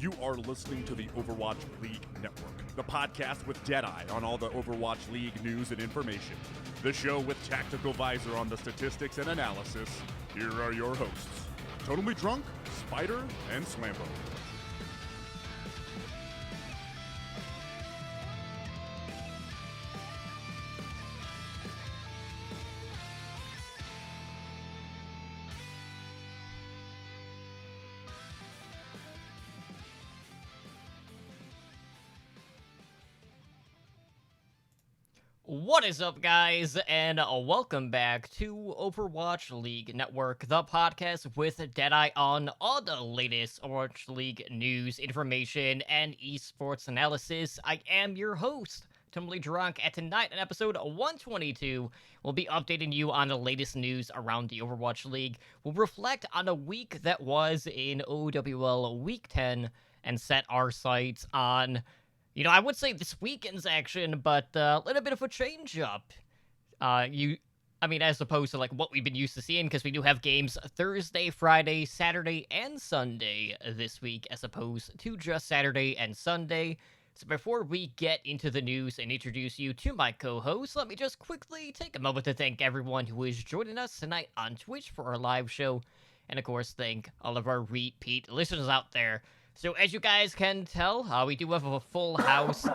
You are listening to the Overwatch League Network, the podcast with Deadeye on all the Overwatch League news and information. The show with Tactical Visor on the statistics and analysis. Here are your hosts, Totally Drunk, Spider, and Slambo. What is up, guys, and welcome back to Overwatch League Network, the podcast with Deadeye on all the latest Overwatch League news, information, and esports analysis. I am your host, Totally Drunk, and tonight in episode 122, we'll be updating you on the latest news around the Overwatch League. We'll reflect on a week that was in OWL Week 10 and set our sights on I would say this weekend's action, but a little bit of a change up. As opposed to like what we've been used to seeing, because we do have games Thursday, Friday, Saturday, and Sunday this week, as opposed to just Saturday and Sunday. So before we get into the news and introduce you to my co-host, let me just quickly take a moment to thank everyone who is joining us tonight on Twitch for our live show, and of course thank all of our repeat listeners out there. So as you guys can tell, we do have a full house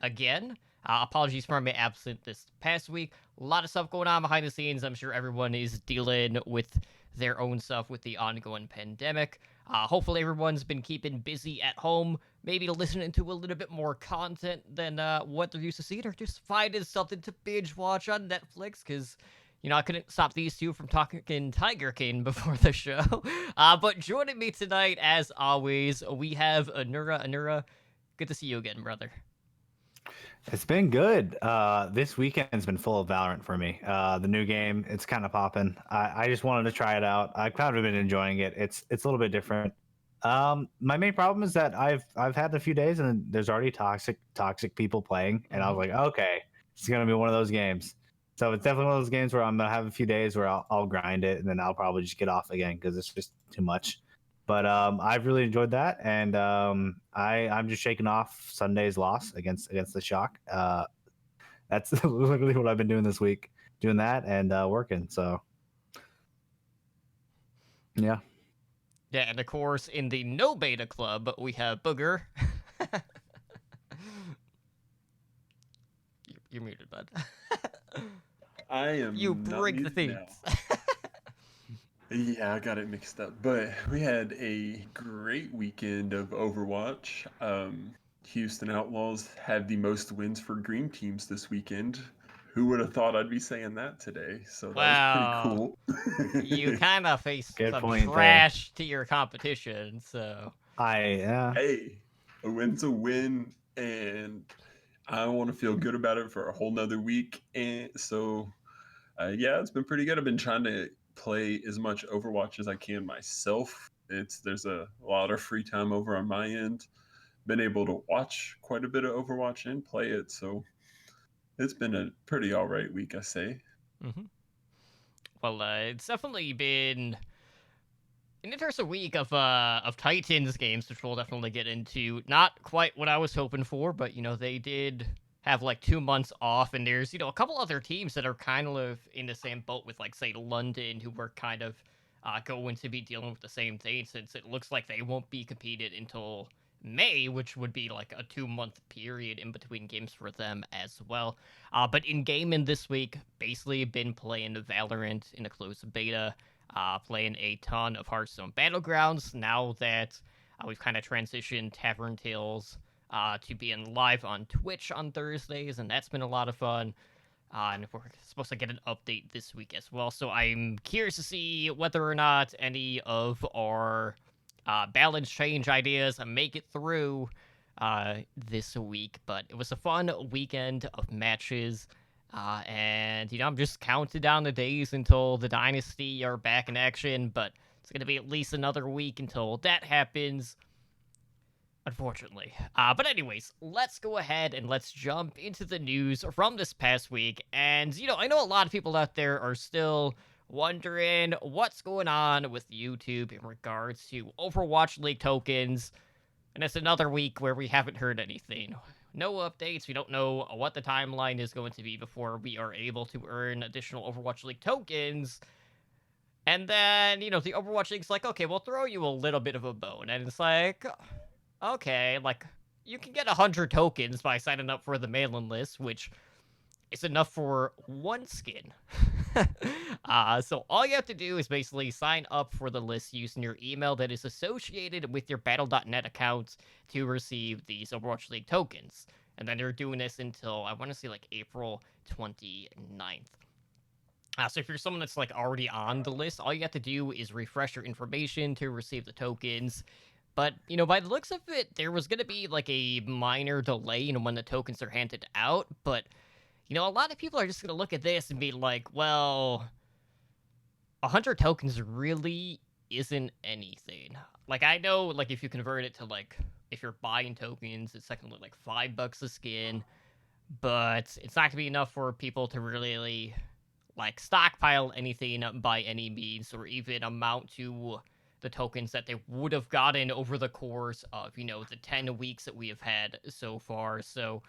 again. Apologies for my absence this past week. A lot of stuff going on behind the scenes. I'm sure everyone is dealing with their own stuff with the ongoing pandemic. Hopefully everyone's been keeping busy at home, maybe listening to a little bit more content than what they're used to seeing, or just finding something to binge watch on Netflix, because I couldn't stop these two from talking Tiger King before the show. But joining me tonight, as always, we have Anura. Anura, good to see you again, brother. It's been good. This weekend's been full of Valorant for me. The new game, it's kind of popping. I just wanted to try it out. I've kind of been enjoying it. It's a little bit different. My main problem is that I've had a few days and there's already toxic people playing, and I was like, okay, it's gonna be one of those games. So it's definitely one of those games where I'm gonna have a few days where I'll grind it, and then I'll probably just get off again because it's just too much. But I've really enjoyed that, and I'm just shaking off Sunday's loss against the Shock. That's literally what I've been doing this week, doing that and working. So yeah. Yeah, and of course in the no beta club we have Booger. You're muted, bud. I am. You break the things. Yeah, I got it mixed up. But we had a great weekend of Overwatch. Houston Outlaws had the most wins for green teams this weekend. Who would have thought I'd be saying that today? So that was pretty cool. You kind of faced Good some point trash to your competition, so. Hey, a win's a win, and I want to feel good about it for a whole nother week. And so, it's been pretty good. I've been trying to play as much Overwatch as I can myself. There's a lot of free time over on my end. Been able to watch quite a bit of Overwatch and play it. So it's been a pretty all right week, I say. Mm-hmm. Well, it's definitely been an interesting week of Titans games, which we'll definitely get into. Not quite what I was hoping for, but they did have like 2 months off, and there's a couple other teams that are kind of in the same boat with, like, say, London, who were kind of going to be dealing with the same thing, since it looks like they won't be competed until May, which would be like a 2-month period in between games for them as well. But in gaming this week, basically been playing Valorant in a closed beta, playing a ton of Hearthstone Battlegrounds now that we've kind of transitioned Tavern Tales to being live on Twitch on Thursdays, and that's been a lot of fun. And we're supposed to get an update this week as well, so I'm curious to see whether or not any of our balance change ideas make it through this week. But it was a fun weekend of matches, and I'm just counting down the days until the Dynasty are back in action, but it's going to be at least another week until that happens, unfortunately. But anyways, let's go ahead and let's jump into the news from this past week. And, I know a lot of people out there are still wondering what's going on with YouTube in regards to Overwatch League tokens. And it's another week where we haven't heard anything. No updates. We don't know what the timeline is going to be before we are able to earn additional Overwatch League tokens. And then, the Overwatch League's like, okay, we'll throw you a little bit of a bone. And it's like, okay, like, you can get 100 tokens by signing up for the mailing list, which is enough for one skin. So all you have to do is basically sign up for the list using your email that is associated with your Battle.net account to receive these Overwatch League tokens. And then you're doing this until, I want to say, like, April 29th. So if you're someone that's like already on the list, all you have to do is refresh your information to receive the tokens. But, by the looks of it, there was going to be like a minor delay in when the tokens are handed out. But, a lot of people are just going to look at this and be like, well, 100 tokens really isn't anything. Like, I know, like, if you convert it to, like, if you're buying tokens, it's technically like $5 a skin. But it's not going to be enough for people to really like stockpile anything by any means, or even amount to the tokens that they would have gotten over the course of, the 10 weeks that we have had so far. So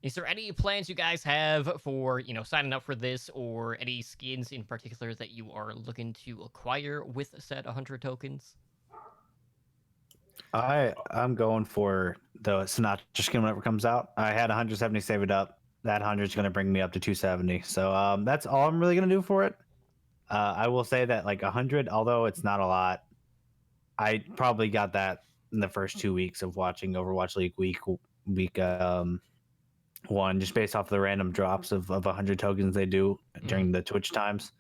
is there any plans you guys have for, signing up for this, or any skins in particular that you are looking to acquire with said 100 tokens? I'm going for the Sinatra skin whenever it comes out. I had 170 saved up. That 100 is going to bring me up to 270. So that's all I'm really going to do for it. I will say that like 100, although it's not a lot, I probably got that in the first 2 weeks of watching Overwatch League week one, just based off the random drops of 100 tokens they do during the Twitch times.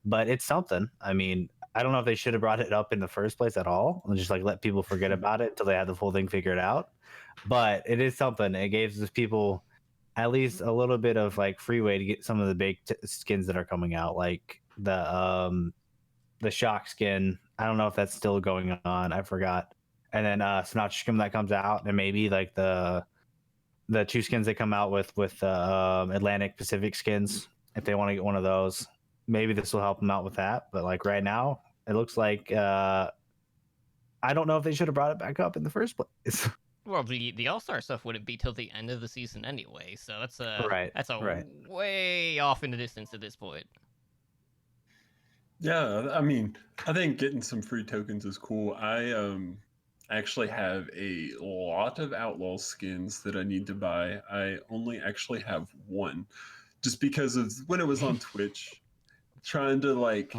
But it's something. I mean, I don't know if they should have brought it up in the first place at all, and just like let people forget about it until they had the full thing figured out. But it is something. It gives those people at least a little bit of like free way to get some of the big skins that are coming out, like the shock skin. I don't know if that's still going on. I forgot. And then Sinatra skin that comes out, and maybe like the 2 skins they come out with Atlantic Pacific skins, if they want to get one of those. Maybe this will help them out with that. But like right now, it looks like I don't know if they should have brought it back up in the first place. Well, the All-Star stuff wouldn't be till the end of the season anyway, so that's Right, that's a right. way off in the distance at this point. Yeah, I mean, I think getting some free tokens is cool. I actually have a lot of outlaw skins that I need to buy. I only actually have one, just because of when it was on Twitch, trying to like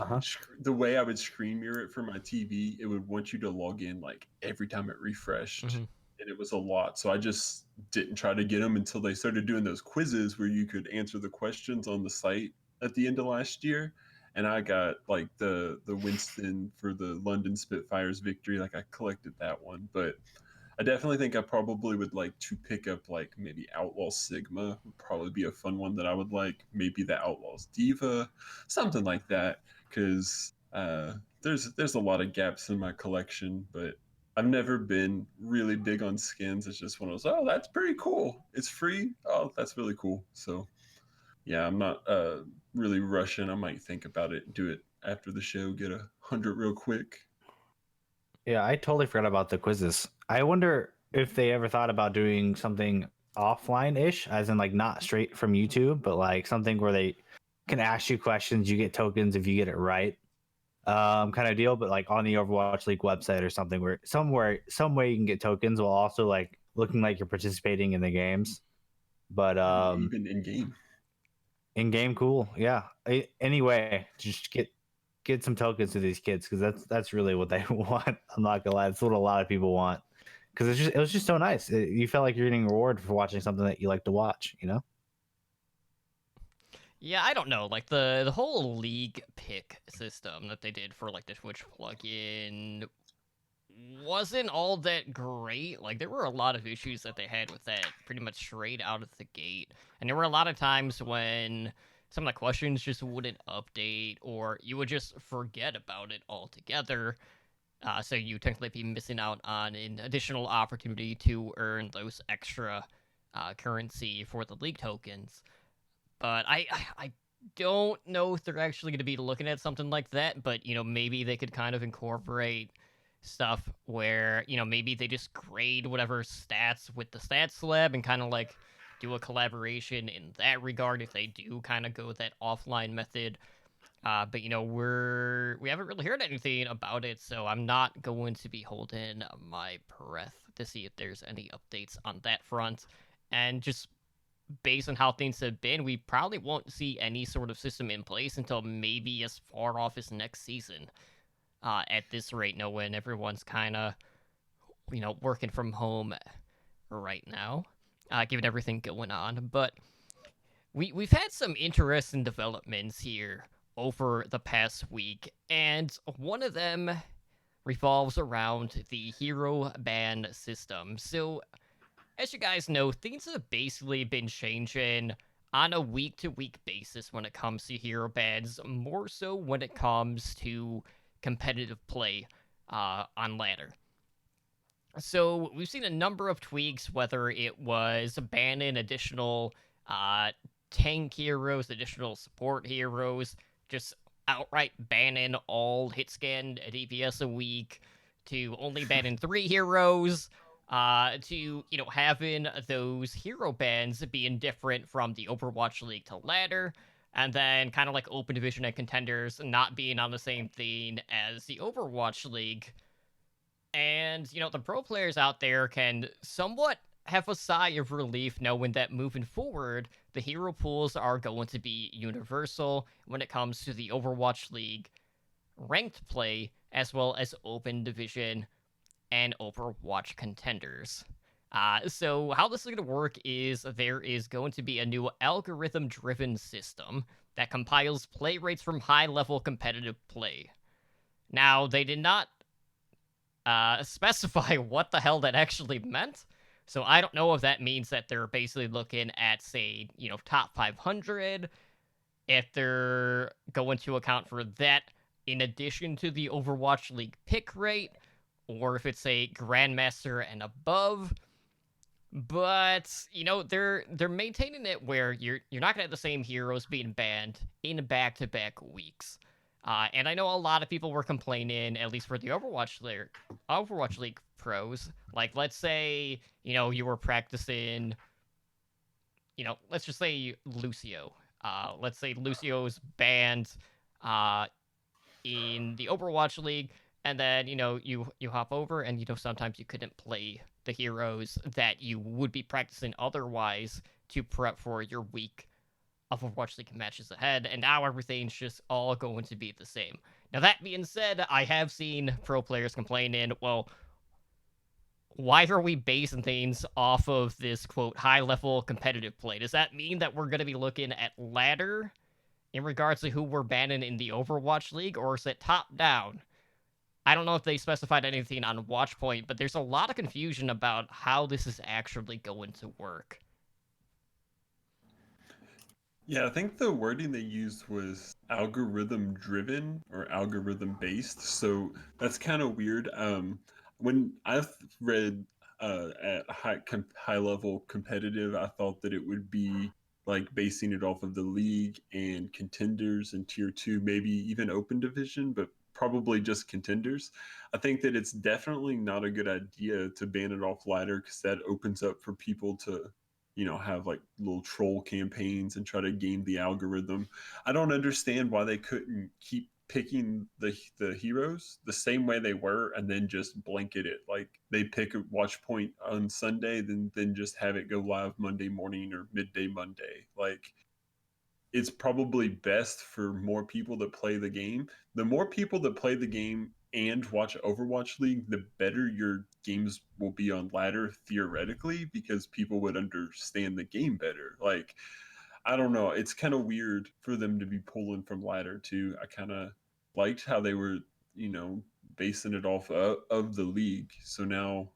the way I would screen mirror it for my TV, it would want you to log in like every time it refreshed. And it was a lot. So I just didn't try to get them until they started doing those quizzes where you could answer the questions on the site at the end of last year. And I got like the Winston for the London Spitfires victory. Like I collected that one, but I definitely think I probably would like to pick up like maybe Outlaw Sigma would probably be a fun one that I would like. Maybe the Outlaws Diva, something like that. Because there's a lot of gaps in my collection, but I've never been really big on skins. It's just one of those, oh, that's pretty cool. It's free. Oh, that's really cool. So yeah, I'm not really rushing. I might think about it, do it after the show, get 100 real quick. Yeah, I totally forgot about the quizzes. I wonder if they ever thought about doing something offline-ish, as in like not straight from YouTube, but like something where they can ask you questions, you get tokens if you get it right, kind of deal. But like on the Overwatch League website or something, where some way you can get tokens while also like looking like you're participating in the games. But Even in game. in game, cool, yeah. Anyway, just get some tokens to these kids, because that's really what they want. I'm not gonna lie, that's what a lot of people want, because it was just so nice. You felt like you're getting rewarded for watching something that you like to watch, Yeah, I don't know. Like the whole league pick system that they did for like the Twitch plugin wasn't all that great. Like there were a lot of issues that they had with that pretty much straight out of the gate. And there were a lot of times when some of the questions just wouldn't update, or you would just forget about it altogether. So you technically be missing out on an additional opportunity to earn those extra currency for the league tokens. But I don't know if they're actually going to be looking at something like that. But maybe they could kind of incorporate stuff where, maybe they just grade whatever stats with the stats lab and kind of like do a collaboration in that regard if they do kind of go that offline method. But we haven't really heard anything about it, so I'm not going to be holding my breath to see if there's any updates on that front. And just based on how things have been, we probably won't see any sort of system in place until maybe as far off as next season. At this rate, when everyone's kind of working from home right now, given everything going on. But we've had some interesting developments here over the past week, and one of them revolves around the hero ban system. So, as you guys know, things have basically been changing on a week-to-week basis when it comes to hero bans, more so when it comes to competitive play on ladder. So we've seen a number of tweaks, whether it was banning additional tank heroes, additional support heroes, just outright banning all hit scan DPS a week, to only banning 3 heroes, to having those hero bans being different from the Overwatch League to ladder, and then kind of like Open Division and Contenders not being on the same thing as the Overwatch League. And, the pro players out there can somewhat have a sigh of relief knowing that moving forward, the hero pools are going to be universal when it comes to the Overwatch League ranked play, as well as Open Division and Overwatch Contenders. So how this is going to work is there is going to be a new algorithm-driven system that compiles play rates from high-level competitive play. Now, they did not specify what the hell that actually meant. So I don't know if that means that they're basically looking at, say, top 500, if they're going to account for that in addition to the Overwatch League pick rate, or if it's a Grandmaster and above. But, they're maintaining it where you're not going to have the same heroes being banned in back-to-back weeks. And I know a lot of people were complaining, at least for the Overwatch League pros. Like, let's say, you were practicing, let's just say Lucio. Let's say Lucio's banned in the Overwatch League, and then, you hop over, and, sometimes you couldn't play the heroes that you would be practicing otherwise to prep for your week of Overwatch League matches ahead, and now everything's just all going to be the same. Now, that being said, I have seen pro players complaining, well, why are we basing things off of this, quote, high-level competitive play? Does that mean that we're going to be looking at ladder in regards to who we're banning in the Overwatch League, or is it top-down? I don't know if they specified anything on Watchpoint, but there's a lot of confusion about how this is actually going to work. Yeah, I think the wording they used was algorithm driven or algorithm based. So that's kind of weird. When I've read at high level competitive, I thought that it would be like basing it off of the league and contenders and tier 2, maybe even open division, but probably just contenders. I think that it's definitely not a good idea to ban it off ladder because that opens up for people to have like little troll campaigns and try to game the algorithm. I don't understand why they couldn't keep picking the heroes the same way they were and then just blanket it. Like they pick a watch point on Sunday, then just have it go live Monday morning or midday Monday. Like it's probably best for more people that play the game. The more people that play the game and watch Overwatch League, the better your games will be on ladder theoretically because people would understand the game better. Like, I don't know. It's kind of weird for them to be pulling from ladder too. I kind of liked how they were, basing it off of the league. So now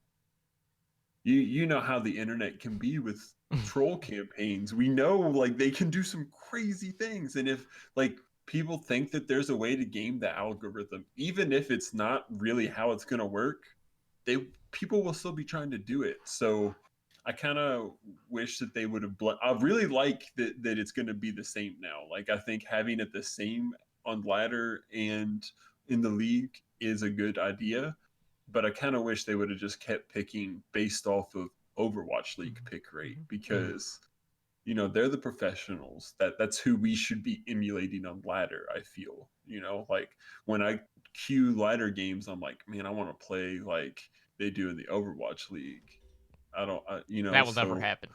you know how the internet can be with troll campaigns. We know like they can do some crazy things, and if like people think that there's a way to game the algorithm, even if it's not really how it's going to work, people will still be trying to do it. So I kind of wish that they would have I really like that it's going to be the same now. Like I think having it the same on ladder and in the league is a good idea, but I kind of wish they would have just kept picking based off of Overwatch League pick rate, because they're the professionals. That's who we should be emulating on ladder, I feel. Like when I queue ladder games, I'm like, man, I want to play like they do in the Overwatch League. I don't, That will never so happen.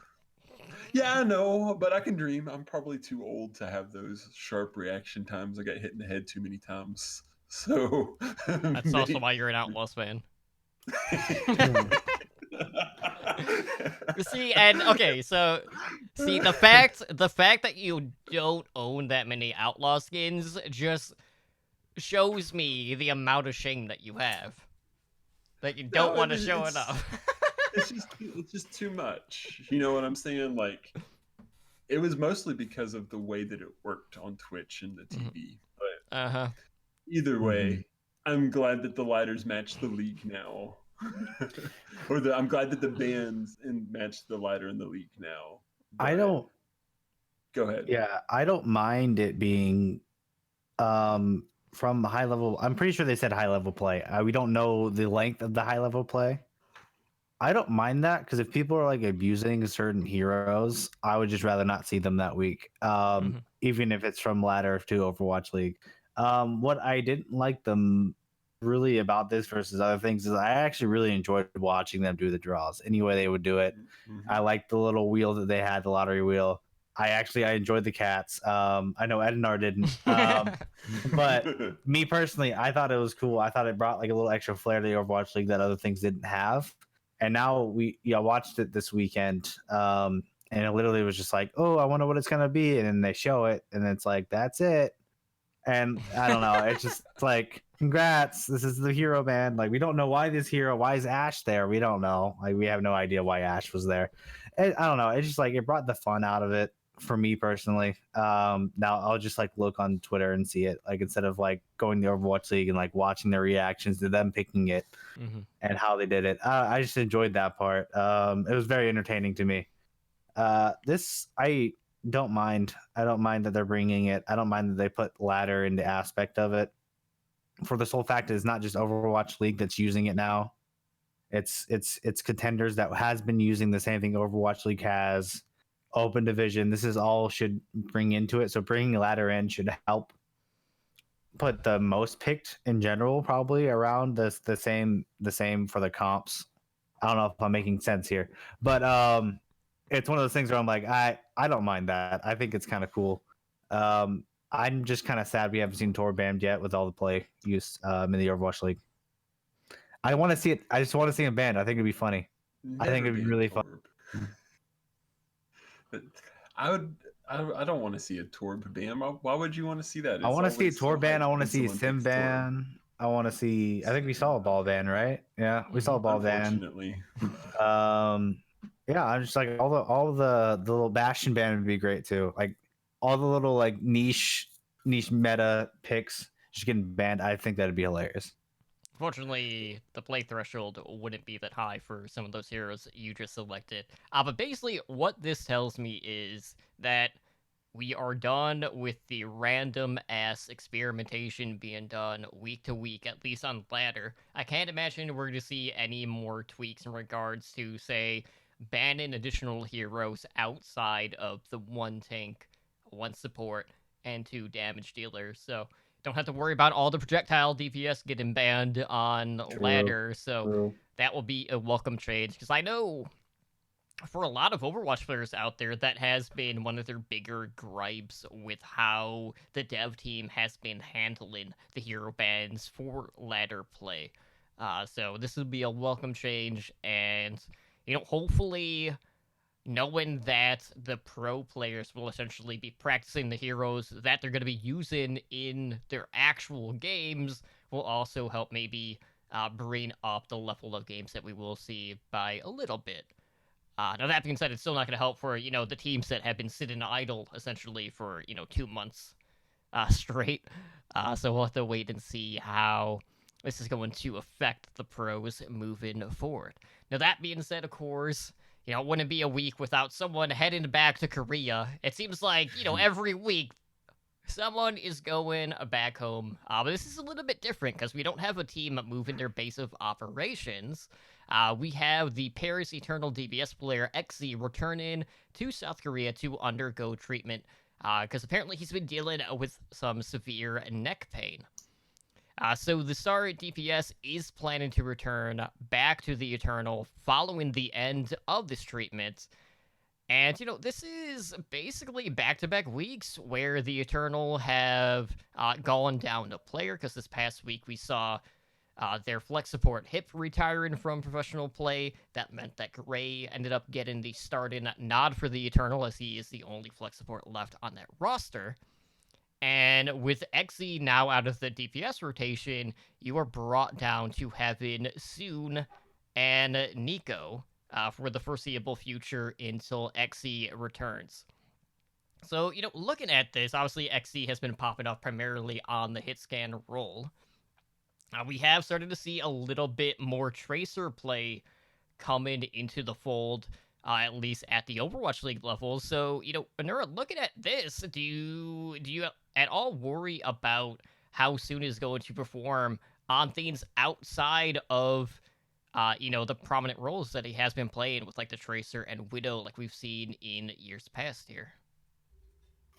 yeah, I know, but I can dream. I'm probably too old to have those sharp reaction times. I got hit in the head too many times. So That's also why you're an Outlaws fan. See, and okay, so see the fact that you don't own that many Outlaw skins just shows me the amount of shame that you have. That you don't want to show it up. it's just too much. You know what I'm saying? Like, it was mostly because of the way that it worked on Twitch and the TV. But either way, I'm glad that the ladders match the league now. I'm glad that the bands match the ladder in the league now. I don't. Go ahead. Yeah, I don't mind it being from high level. I'm pretty sure they said high level play. We don't know the length of the high level play. I don't mind that, because if people are like abusing certain heroes, I would just rather not see them that week. Even if it's from ladder to Overwatch League. What I didn't like them really about this versus other things is I actually really enjoyed watching them do the draws any way they would do it. I liked the little wheel that they had, the lottery wheel. I enjoyed the cats. I know Edinar didn't. But me personally, I thought it was cool. I thought it brought like a little extra flair to the Overwatch League that other things didn't have. And now we watched it this weekend. And it literally was just like, oh, I wonder what it's gonna be. And then they show it, and it's like, that's it. And I don't know. It's just like, congrats, this is the hero band. Like, we don't know why is Ash there? We don't know. Like, we have no idea why Ash was there. And I don't know. It's just like, it brought the fun out of it for me personally. Now I'll just like look on Twitter and see it, like, instead of like going to Overwatch League and like watching their reactions to them picking it and how they did it. I just enjoyed that part. It was very entertaining to me. This I don't mind. I don't mind that they're bringing it. I don't mind that they put ladder in the aspect of it. For the sole fact, it's not just Overwatch League that's using it now. It's contenders that has been using the same thing Overwatch League has. Open division. This is all should bring into it. So bringing ladder in should help put the most picked in general probably around the same for the comps. I don't know if I'm making sense here, but it's one of those things where I'm like, I don't mind that. I think it's kind of cool. I'm just kind of sad we haven't seen Tor banned yet with all the play use in the Overwatch League. I want to see it. I just want to see him banned. I think it'd be funny. I think it'd be really fun. But I don't want to see a Torb ban. Why would you want to see that? I want to see a Tor ban. I want to see a Sim ban. I want to see. I think we saw a ball ban, right? Yeah, we saw a ball ban. Unfortunately. Yeah, I'm just like all the little Bastion ban would be great too. Like all the little like niche meta picks just getting banned. I think that'd be hilarious. Fortunately, the play threshold wouldn't be that high for some of those heroes that you just selected. But basically, what this tells me is that we are done with the random-ass experimentation being done week to week, at least on ladder. I can't imagine we're going to see any more tweaks in regards to, say, banning additional heroes outside of the 1 tank, 1 support, and 2 damage dealers. So don't have to worry about all the projectile DPS getting banned on ladder. So that will be a welcome change, because I know for a lot of Overwatch players out there, that has been one of their bigger gripes with how the dev team has been handling the hero bans for ladder play. So this will be a welcome change, and hopefully, knowing that the pro players will essentially be practicing the heroes that they're going to be using in their actual games will also help maybe bring up the level of games that we will see by a little bit. Now, that being said, it's still not going to help for, the teams that have been sitting idle, essentially, for, 2 months straight. So we'll have to wait and see how this is going to affect the pros moving forward. Now, that being said, of course, it wouldn't be a week without someone heading back to Korea. It seems like, every week, Someone is going back home. But this is a little bit different because we don't have a team moving their base of operations. We have the Paris Eternal DBS player XZ returning to South Korea to undergo treatment because apparently he's been dealing with some severe neck pain. So the star DPS is planning to return back to the Eternal following the end of this treatment. And, this is basically back-to-back weeks where the Eternal have gone down a player, because this past week we saw their flex support Hip retiring from professional play. That meant that Gray ended up getting the starting nod for the Eternal, as he is the only flex support left on that roster. And with XE now out of the DPS rotation, you are brought down to having Soon and Nico for the foreseeable future until XE returns. So, looking at this, obviously XE has been popping up primarily on the hit scan role. We have started to see a little bit more Tracer play coming into the fold, at least at the Overwatch League level. So, Anura, looking at this, do you at all worry about how Soon is going to perform on things outside of, the prominent roles that he has been playing with, like the Tracer and Widow, like we've seen in years past here?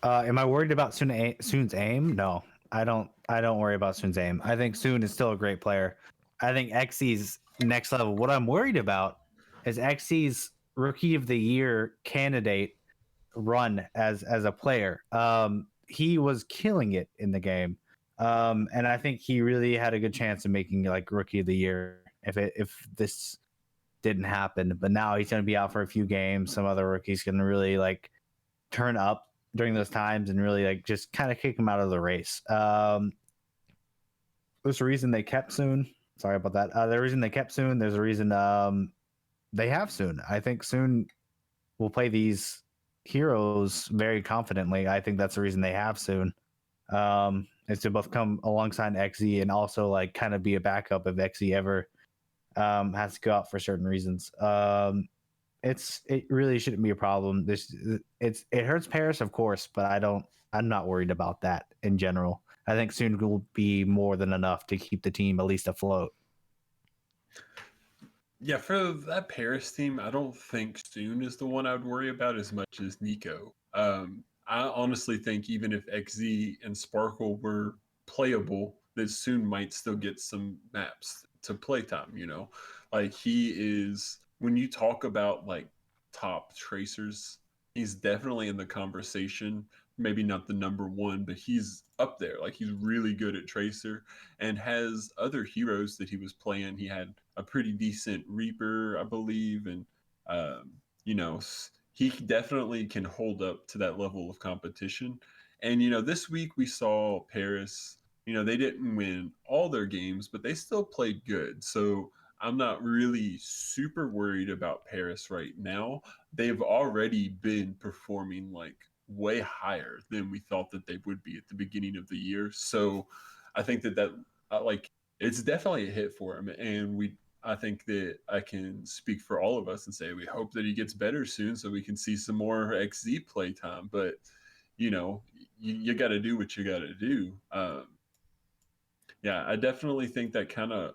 Am I worried about Soon's aim? No, I don't. I don't worry about Soon's aim. I think Soon is still a great player. I think XC's next level. What I'm worried about is XC's Rookie of the Year candidate run as a player. He was killing it in the game, and I think he really had a good chance of making like Rookie of the Year if this didn't happen. But now he's going to be out for a few games. Some other rookies can really like turn up during those times and really like just kind of kick him out of the race. There's a reason they kept Soon. Sorry about that. The reason they kept Soon. There's a reason they have Soon. I think Soon will play these heroes very confidently. I think that's the reason they have Soon. Is to both come alongside XE and also like kind of be a backup if XE ever has to go out for certain reasons. It really shouldn't be a problem. It hurts Paris, of course, but I'm not worried about that in general. I think Soon will be more than enough to keep the team at least afloat. Yeah, for that Paris team, I don't think Soon is the one I would worry about as much as Nico. I honestly think even if XZ and Sparkle were playable, that Soon might still get some maps to playtime, Like he is when you talk about like top tracers, he's definitely in the conversation. Maybe not the number one, but he's up there. Like he's really good at Tracer and has other heroes that he was playing. He had a pretty decent Reaper, I believe, and um, you know he definitely can hold up to that level of competition. And this week we saw Paris. They didn't win all their games, but they still played good. So I'm not really super worried about Paris right now. They've already been performing like way higher than we thought that they would be at the beginning of the year. So I think that like it's definitely a hit for him, and I think that I can speak for all of us and say we hope that he gets better soon so we can see some more XZ play time. But you know, you got to do what you got to do. Yeah, I definitely think that kind of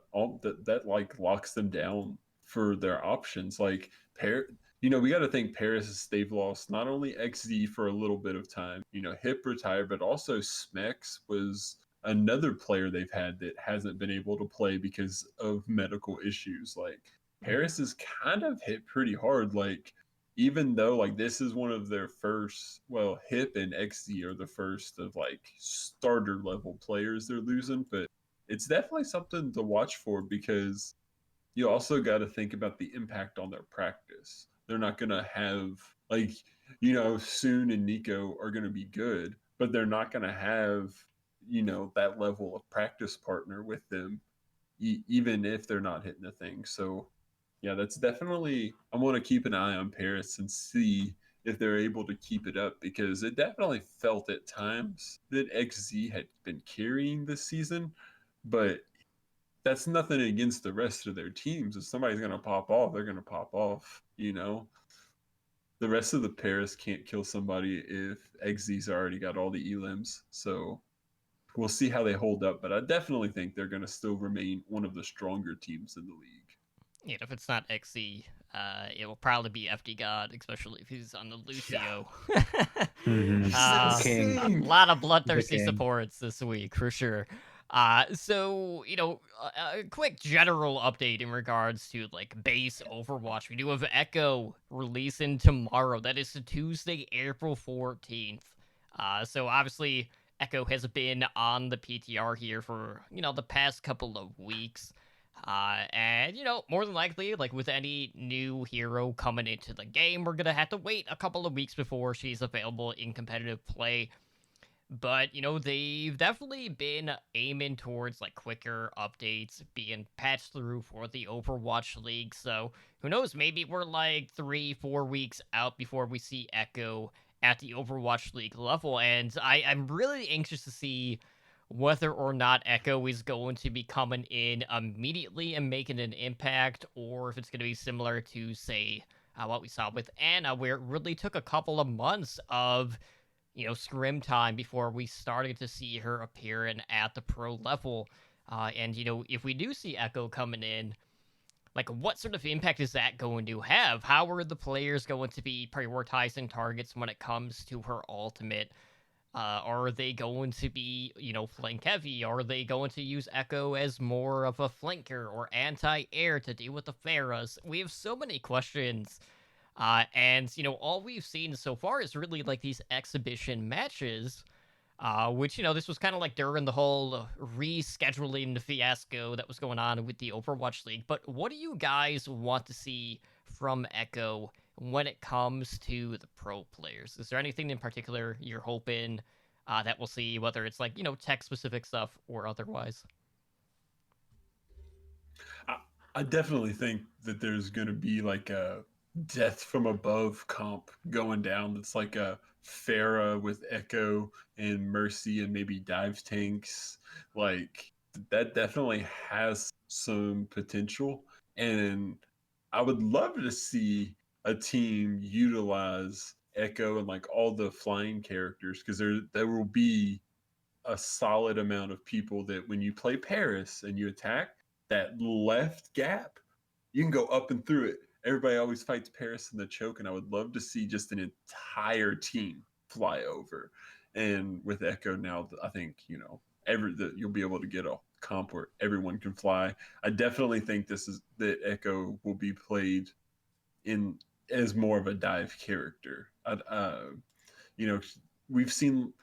that like locks them down for their options. Like we got to think Paris they've lost not only XZ for a little bit of time. Hip retired, but also Smex was another player they've had that hasn't been able to play because of medical issues. Like Paris is kind of hit pretty hard. Like even though like this is one of their first, well, Hip and XZ are the first of like starter level players they're losing, but it's definitely something to watch for because you also got to think about the impact on their practice. They're not going to have like Soon and Nico are going to be good, but they're not going to have that level of practice partner with them, even if they're not hitting the thing. So yeah, that's definitely I want to keep an eye on Paris and see if they're able to keep it up because it definitely felt at times that XZ had been carrying this season, but that's nothing against the rest of their teams. If somebody's going to pop off, they're going to pop off. the rest of the Paris can't kill somebody if XZ's already got all the elims. So we'll see how they hold up, but I definitely think they're going to still remain one of the stronger teams in the league. You know, if it's not XC, it will probably be FD God, especially if he's on the Lucio. Mhm. A King. lot of bloodthirsty king. supports this week for sure. So you know, a quick general update in regards to like base Overwatch. We do have Echo releasing tomorrow. That is Tuesday, April 14th. So obviously Echo has been on the PTR here for the past couple of weeks. And more than likely, like with any new hero coming into the game, we're gonna have to wait a couple of weeks before she's available in competitive play. But they've definitely been aiming towards like quicker updates being patched through for the Overwatch League. So who knows? Maybe we're like 3-4 weeks out before we see Echo at the Overwatch League level, and I'm really anxious to see whether or not Echo is going to be coming in immediately and making an impact, or if it's going to be similar to, say, what we saw with Anna, where it really took a couple of months of, scrim time before we started to see her appearing at the pro level. And, if we do see Echo coming in, like, what sort of impact is that going to have? How are the players going to be prioritizing targets when it comes to her ultimate? Are they going to be, flank heavy? Are they going to use Echo as more of a flanker or anti-air to deal with the Pharahs? We have so many questions. And, all we've seen so far is really like these exhibition matches, which, this was kind of like during the whole rescheduling fiasco that was going on with the Overwatch League. But what do you guys want to see from Echo when it comes to the pro players? Is there anything in particular you're hoping that we'll see, whether it's like, tech-specific stuff or otherwise? I definitely think that there's going to be like a death from above comp going down. That's like a Farah with Echo and Mercy and maybe dive tanks. Like that definitely has some potential. And I would love to see a team utilize Echo and like all the flying characters, because there will be a solid amount of people that when you play Paris and you attack that left gap, you can go up and through it. Everybody always fights Paris in the choke, and I would love to see just an entire team fly over. And with Echo now, I think you'll be able to get a comp where everyone can fly. I definitely think that Echo will be played in as more of a dive character. We've seen,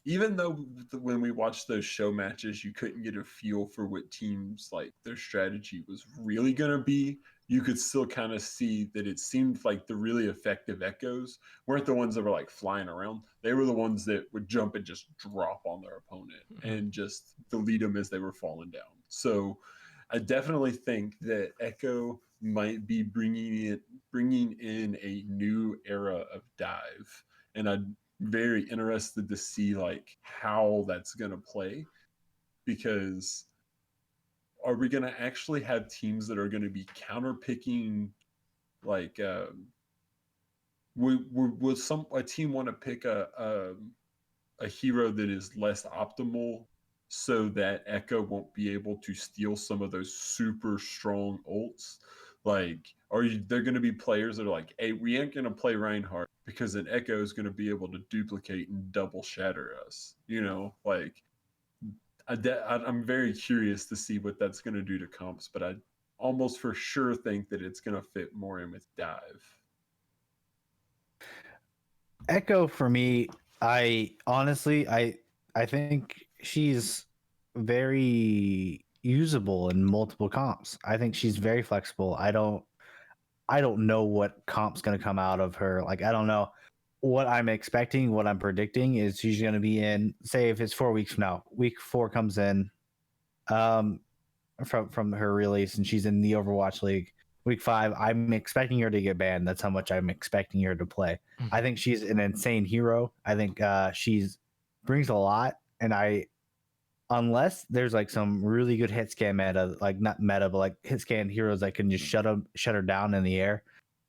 even though when we watched those show matches, you couldn't get a feel for what teams like their strategy was really going to be. You could still kind of see that it seemed like the really effective Echoes weren't the ones that were like flying around. They were the ones that would jump and just drop on their opponent and just delete them as they were falling down. So I definitely think that Echo might be bringing in a new era of dive, and I'm very interested to see like how that's going to play, because are we going to actually have teams that are going to be counterpicking, like will a team want to pick a hero that is less optimal so that Echo won't be able to steal some of those super strong ults? Like, there going to be players that are like, hey, we ain't going to play Reinhardt because an Echo is going to be able to duplicate and double shatter us? Like, I'm very curious to see what that's going to do to comps, but I almost for sure think that it's going to fit more in with dive. Echo for me, I honestly, I think she's very usable in multiple comps. I think she's very flexible. I don't know what comp's going to come out of her. Like, I don't know what I'm expecting. What I'm predicting is she's going to be in, say, if it's 4 weeks from now, week 4 comes in, from her release, and she's in the Overwatch League. Week 5, I'm expecting her to get banned. That's how much I'm expecting her to play. I think she's an insane hero. I think she's brings a lot, and unless there's like some really good hit scan meta, like not meta, but like hit scan heroes that can just shut her down in the air,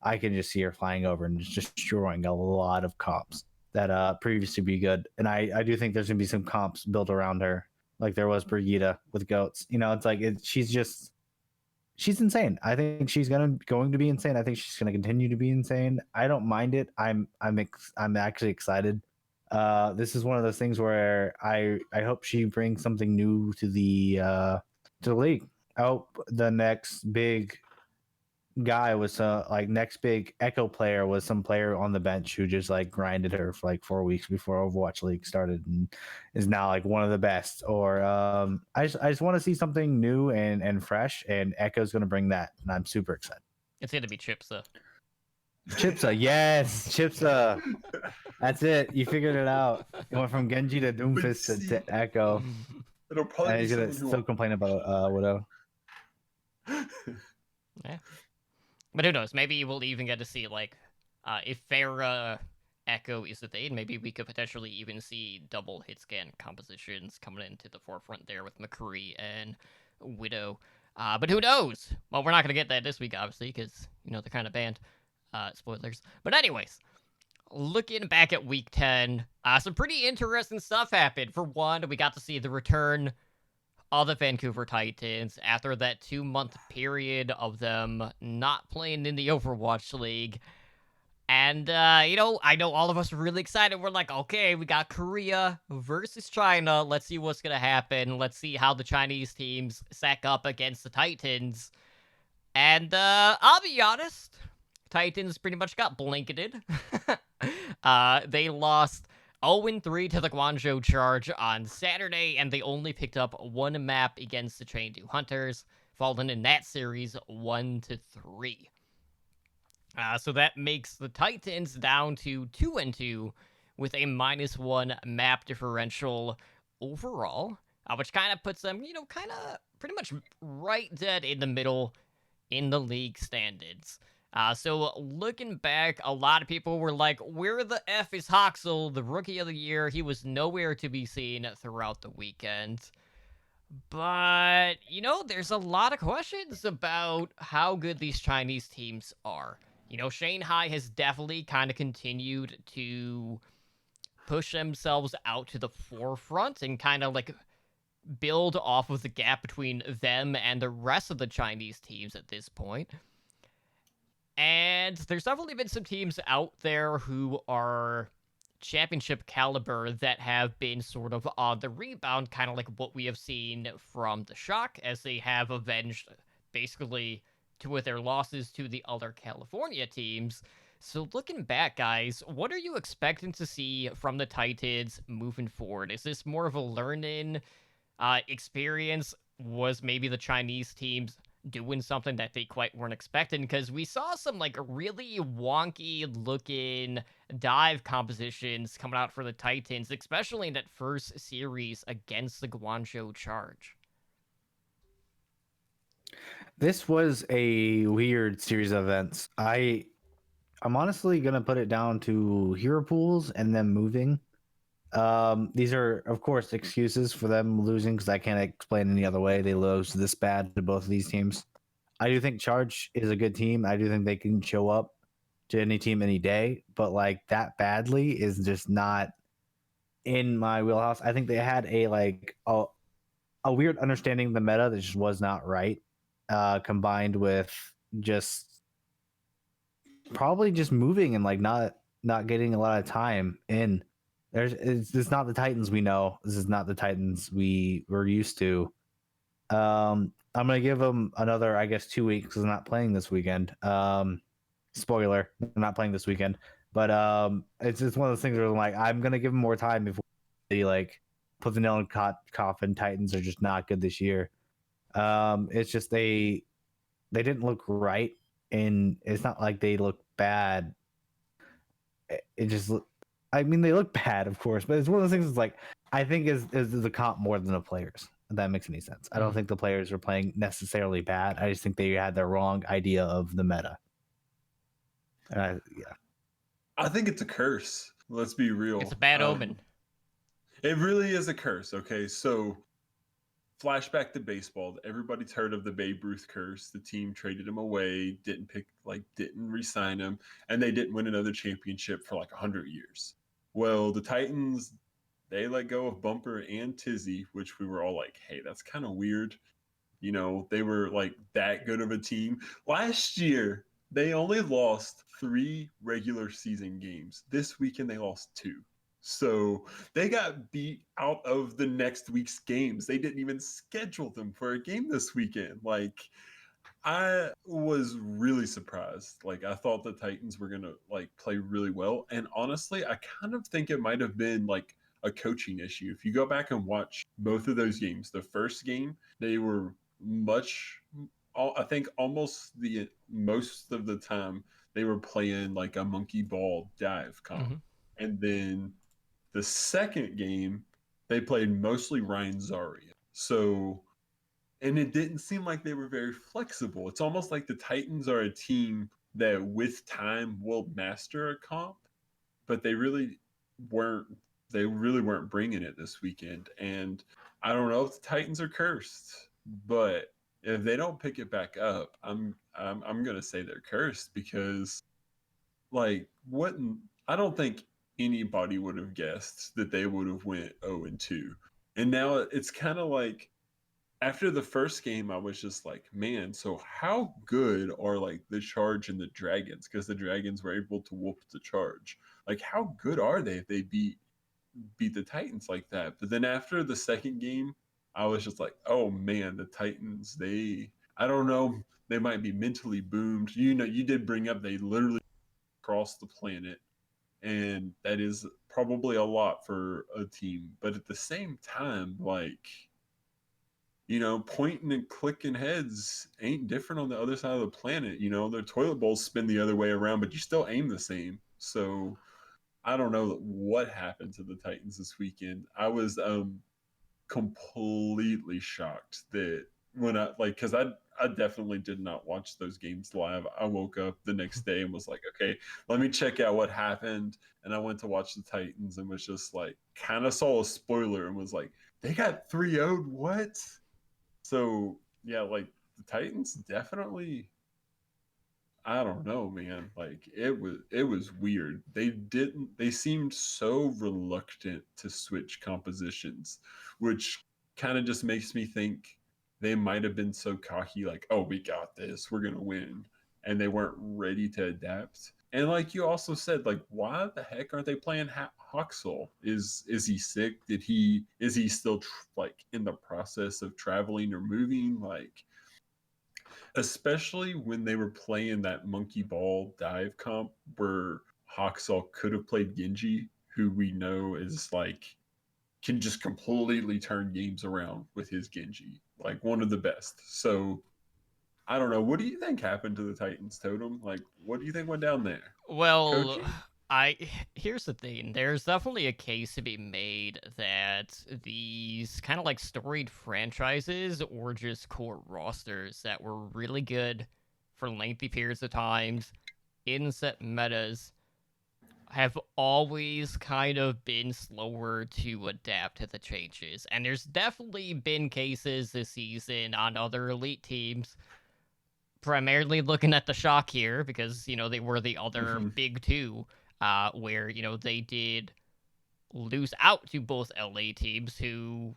I can just see her flying over and just destroying a lot of comps that previously be good. And I do think there's gonna be some comps built around her, like there was Brigitte with goats. It's like she's insane. I think she's going to be insane. I think she's going to continue to be insane. I don't mind it. I'm actually excited. This is one of those things where I hope she brings something new to the league. I hope the next big guy was next big Echo player was some player on the bench who just like grinded her for like 4 weeks before Overwatch League started and is now like one of the best. Or I just want to see something new and fresh, and Echo's going to bring that, and I'm super excited. It's gonna be Chipsa. Chipsa, yes, Chipsa. That's it. You figured it out. It went from Genji to Doomfist to Echo. It'll probably And be he's gonna someone still complain about Widow. Yeah. But who knows? Maybe we'll even get to see, like, if Pharah Echo is the thing, maybe we could potentially even see double hit scan compositions coming into the forefront there with McCree and Widow. But who knows? Well, we're not going to get that this week, obviously, because, they're kind of banned. Spoilers. But anyways, looking back at Week 10, some pretty interesting stuff happened. For one, we got to see the return of the Vancouver Titans after that 2-month period of them not playing in the Overwatch League. And, I know all of us are really excited. We're like, okay, we got Korea versus China. Let's see what's going to happen. Let's see how the Chinese teams stack up against the Titans. And, I'll be honest, Titans pretty much got blanketed. They lost 0-3 to the Guangzhou Charge on Saturday, and they only picked up one map against the Chengdu Hunters, falling in that series 1-3. So that makes the Titans down to 2-2 with a -1 map differential overall, which kind of puts them, kind of pretty much right dead in the middle in the league standings. So looking back, a lot of people were like, where the F is Hoxel, the Rookie of the Year? He was nowhere to be seen throughout the weekend. But, there's a lot of questions about how good these Chinese teams are. Shanghai has definitely kind of continued to push themselves out to the forefront and kind of like build off of the gap between them and the rest of the Chinese teams at this point. And there's definitely been some teams out there who are championship caliber that have been sort of on the rebound, kind of like what we have seen from the Shock, as they have avenged basically two of their losses to the other California teams. So looking back, guys, what are you expecting to see from the Titans moving forward? Is this more of a learning experience? Was maybe the Chinese teams doing something that they quite weren't expecting? Because we saw some like really wonky looking dive compositions coming out for the Titans, especially in that first series against the Guangzhou Charge. This was a weird series of events. I'm honestly gonna put it down to hero pools and them moving. These are, of course, excuses for them losing because I can't explain any other way. They lose this bad to both of these teams. I do think Charge is a good team. I do think they can show up to any team any day, but like that badly is just not in my wheelhouse. I think they had a weird understanding of the meta that just was not right, combined with just probably just moving and like not getting a lot of time in. It's not the Titans we know. This is not the Titans we were used to. I'm gonna give them another, I guess, 2 weeks because I'm not playing this weekend. Spoiler, I'm not playing this weekend. But it's just one of those things where I'm like, I'm gonna give them more time before they like put the nail in coffin. Titans are just not good this year. It's just they didn't look right, and it's not like they look bad. It just I mean, they look bad, of course, but it's one of those things. It's like I think is the comp more than the players. If that makes any sense. I don't think the players are playing necessarily bad. I just think they had the wrong idea of the meta. Yeah. I think it's a curse. Let's be real. It's a bad omen. It really is a curse. Okay, so flashback to baseball. Everybody's heard of the Babe Ruth curse. The team traded him away, didn't re-sign him, and they didn't win another championship for like 100 years. Well, the Titans, they let go of Bumper and Tizzy, which we were all like, hey, that's kind of weird. You know, they were like that good of a team. Last year, they only lost 3 regular season games. This weekend, they lost 2. So they got beat out of the next week's games. They didn't even schedule them for a game this weekend. Like, I was really surprised. Like, I thought the Titans were gonna like play really well, and honestly, I kind of think it might have been like a coaching issue. If you go back and watch both of those games, the first game they were much, I think almost the most of the time they were playing like a monkey ball dive comp, and then the second game they played mostly Ryan Zaria. So and it didn't seem like they were very flexible. It's almost like the Titans are a team that with time will master a comp, but weren't they really weren't bringing it this weekend. And I don't know if the Titans are cursed, but if they don't pick it back up, I'm going to say they're cursed because like what I don't think anybody would have guessed that they would have went 0-2. And now it's kind of like after the first game, I was just like, man, so how good are like the Charge and the Dragons? Because the Dragons were able to whoop the Charge. Like, how good are they if they beat the Titans like that? But then after the second game, I was just like, oh man, the Titans, I don't know, they might be mentally boomed. You know, you did bring up they literally crossed the planet, and that is probably a lot for a team. But at the same time, like, you know, pointing and clicking heads ain't different on the other side of the planet. You know, their toilet bowls spin the other way around, but you still aim the same. So I don't know what happened to the Titans this weekend. I was completely shocked that when because I definitely did not watch those games live. I woke up the next day and was like, okay, let me check out what happened. And I went to watch the Titans and was just like, kind of saw a spoiler and was like, they got 3-0'd. What? So yeah, like the Titans definitely, I don't know, man. Like it was weird. They seemed so reluctant to switch compositions, which kind of just makes me think they might have been so cocky, like, oh, we got this, we're gonna win. And they weren't ready to adapt. And like you also said, like, why the heck aren't they playing Hoxel? Is he sick? Is he still like in the process of traveling or moving? Like, especially when they were playing that monkey ball dive comp where Hoxel could have played Genji, who we know is like can just completely turn games around with his Genji, like one of the best. So I don't know. What do you think happened to the Titans, Totem? Like, what do you think went down there? Well, Coaching? here's the thing. There's definitely a case to be made that these kind of like storied franchises or just core rosters that were really good for lengthy periods of times in set metas have always kind of been slower to adapt to the changes. And there's definitely been cases this season on other elite teams, primarily looking at the Shock here because, you know, they were the other Mm-hmm. big two, where, you know, they did lose out to both LA teams who,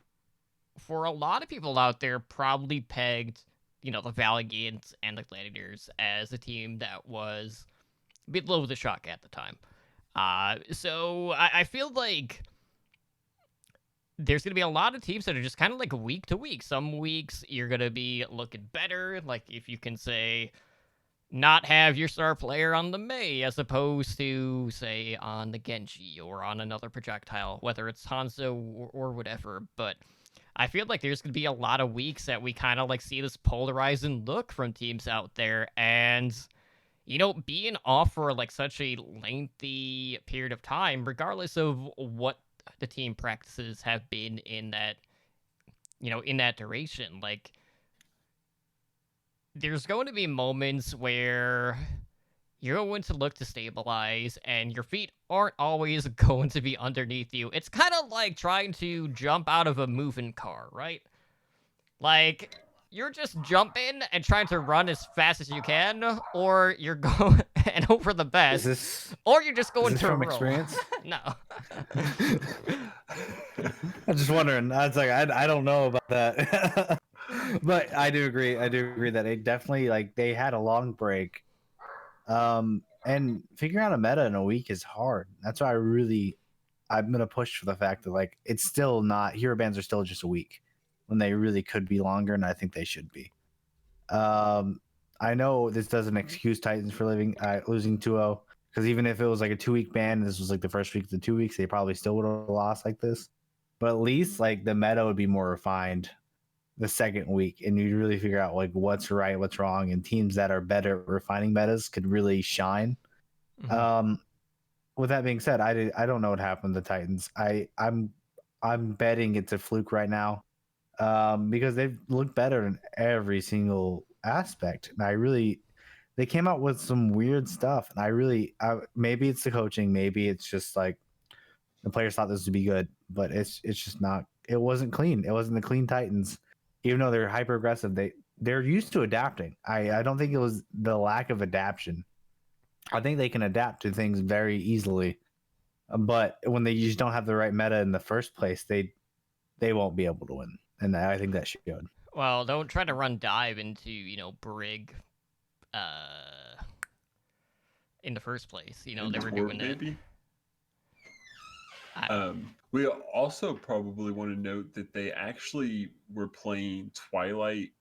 for a lot of people out there, probably pegged, you know, the Valiant and the Gladiators as a team that was below the Shock at the time. So I feel like there's going to be a lot of teams that are just kind of like week to week. Some weeks you're going to be looking better. Like if you can say not have your star player on the Mei as opposed to say on the Genji or on another projectile, whether it's Hanzo or whatever. But I feel like there's going to be a lot of weeks that we kind of like see this polarizing look from teams out there. And, you know, being off for like such a lengthy period of time, regardless of what the team practices have been in that, you know, in that duration, like there's going to be moments where you're going to look to stabilize and your feet aren't always going to be underneath you. It's kind of like trying to jump out of a moving car, right? Like, you're just jumping and trying to run as fast as you can, or you're going and hope for the Is best, this or you're just going this to from roll. experience? No. I'm just wondering. I was like, I don't know about that, but I do agree. I do agree that it definitely like they had a long break, and figuring out a meta in a week is hard. That's why I'm gonna push for the fact that like it's still not hero bans are still just a week when they really could be longer, and I think they should be. Um, I know this doesn't excuse Titans for losing 2-0 because even if it was like a 2-week ban, this was like the first week of the 2 weeks, they probably still would have lost like this. But at least like the meta would be more refined the second week, and you'd really figure out like what's right, what's wrong, and teams that are better at refining metas could really shine. Mhm. With that being said, I don't know what happened to the Titans. I'm betting it's a fluke right now, because they've looked better in every single aspect. And they came out with some weird stuff, and maybe it's the coaching, maybe it's just like the players thought this would be good, but it's just not. It wasn't clean. It wasn't the clean Titans, even though they're hyper aggressive. They're used to adapting. I don't think it was the lack of adaptation. I think they can adapt to things very easily, but when they just don't have the right meta in the first place, they won't be able to win. And I think that showed. Well, don't try to run dive into, Brig, uh, in the first place. They And were Torb, doing it. maybe. I- We also probably want to note that they actually were playing Twilight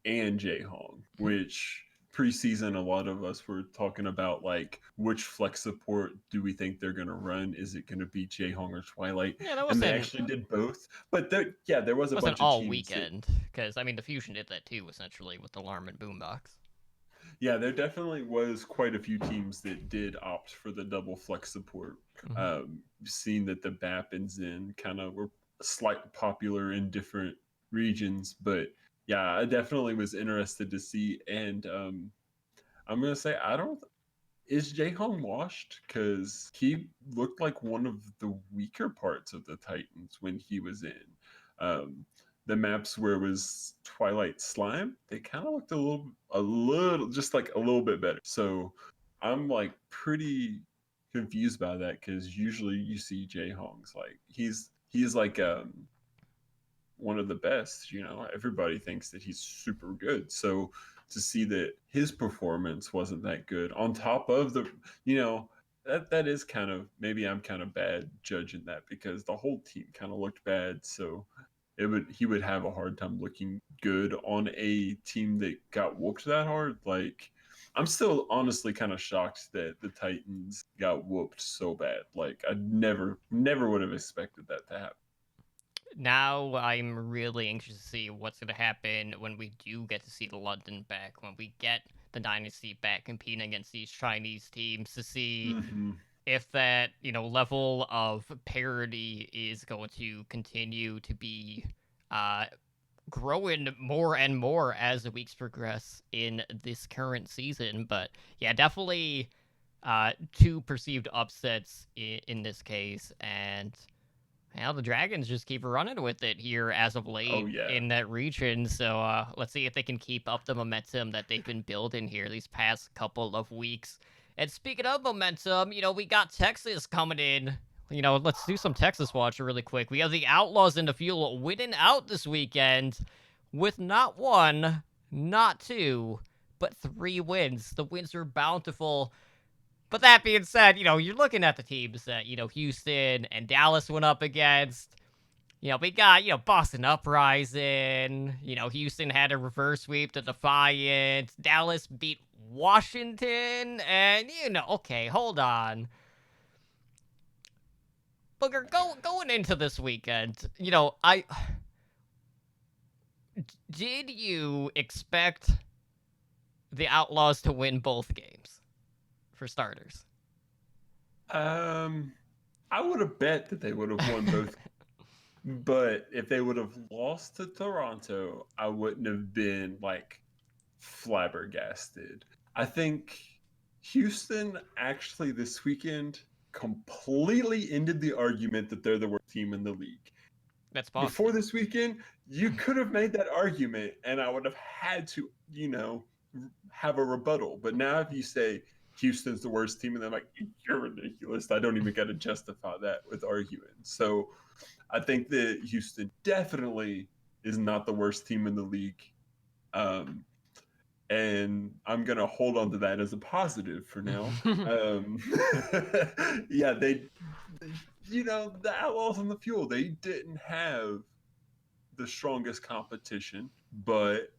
and Jaehong, which preseason a lot of us were talking about like which flex support do we think they're going to run? Is it going to be Jaehong or Twilight? Yeah, that And they wasn't actually did both. But there was a wasn't bunch of all teams that weekend, because I mean the Fusion did that too, essentially with Alarm and Boombox. yeah, there definitely was quite a few teams that did opt for the double flex support. Seeing that the BAP and Zen kind of were slightly popular in different regions, but yeah, I definitely was interested to see. And I'm gonna say I don't. Is Jaehong washed? Because he looked like one of the weaker parts of the Titans when he was in. Um, the maps where it was Twilight Slime, they kind of looked just like a little bit better. So I'm like pretty confused by that because usually you see Jaehong's like he's like one of the best. Everybody thinks that he's super good. So to see that his performance wasn't that good, on top of that is kind of maybe I'm kind of bad judging that because the whole team kind of looked bad. So he would have a hard time looking good on a team that got whooped that hard. Like I'm still honestly kind of shocked that the Titans got whooped so bad. Like I never would have expected that to happen. Now I'm really anxious to see what's going to happen when we do get to see the London back, when we get the Dynasty back competing against these Chinese teams to see if that, level of parity is going to continue to be growing more and more as the weeks progress in this current season. But yeah, definitely two perceived upsets in this case, and the Dragons just keep running with it here as of late Oh, yeah. in that region. So let's see if they can keep up the momentum that they've been building here these past couple of weeks. And speaking of momentum, we got Texas coming in. Let's do some Texas watch really quick. We have the Outlaws in the field winning out this weekend with not one, not two, but 3 wins. The wins are bountiful. But that being said, you're looking at the teams that, Houston and Dallas went up against. We got, Boston Uprising. Houston had a reverse sweep to Defiant. Dallas beat Washington. And, okay, hold on. Booger, going into this weekend, did you expect the Outlaws to win both games? For starters. I would have bet that they would have won both. But if they would have lost to Toronto, I wouldn't have been like flabbergasted. I think Houston actually this weekend completely ended the argument that they're the worst team in the league. That's possible. before this weekend, you could have made that argument, and I would have had to, have a rebuttal. But now, if you say Houston's the worst team, and they're like, you're ridiculous. I don't even got to justify that with arguing. So I think that Houston definitely is not the worst team in the league. And I'm gonna hold on to that as a positive for now. Yeah, the Outlaws on the Fuel, they didn't have the strongest competition, but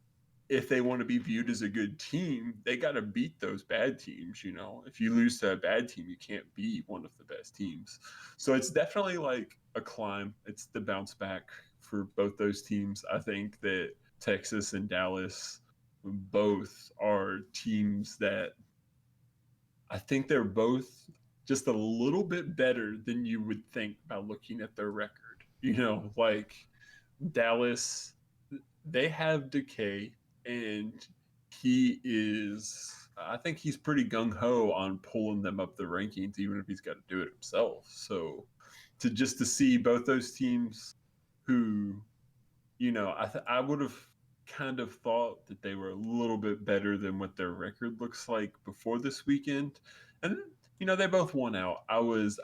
if they want to be viewed as a good team, they got to beat those bad teams. If you lose to a bad team, you can't be one of the best teams. So it's definitely like a climb. It's the bounce back for both those teams. I think that Texas and Dallas both are teams that I think they're both just a little bit better than you would think by looking at their record. Like Dallas, they have Decay, and I think he's pretty gung ho on pulling them up the rankings, even if he's got to do it himself. So to see both those teams who, I would have kind of thought that they were a little bit better than what their record looks like before this weekend. And, they both won out. I was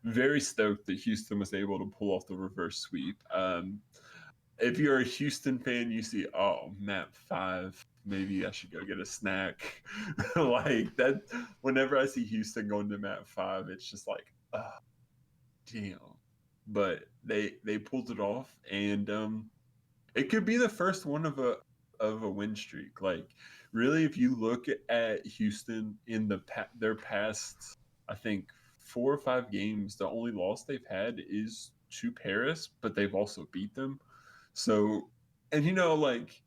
very stoked that Houston was able to pull off the reverse sweep. If you're a Houston fan, you see, map 5, maybe I should go get a snack. Like that, whenever I see Houston going to map 5, it's just like, damn. But they pulled it off, and it could be the first one of a win streak. Like, really, if you look at Houston in their past, I think 4 or 5 games, the only loss they've had is to Paris, but they've also beat them. So, and like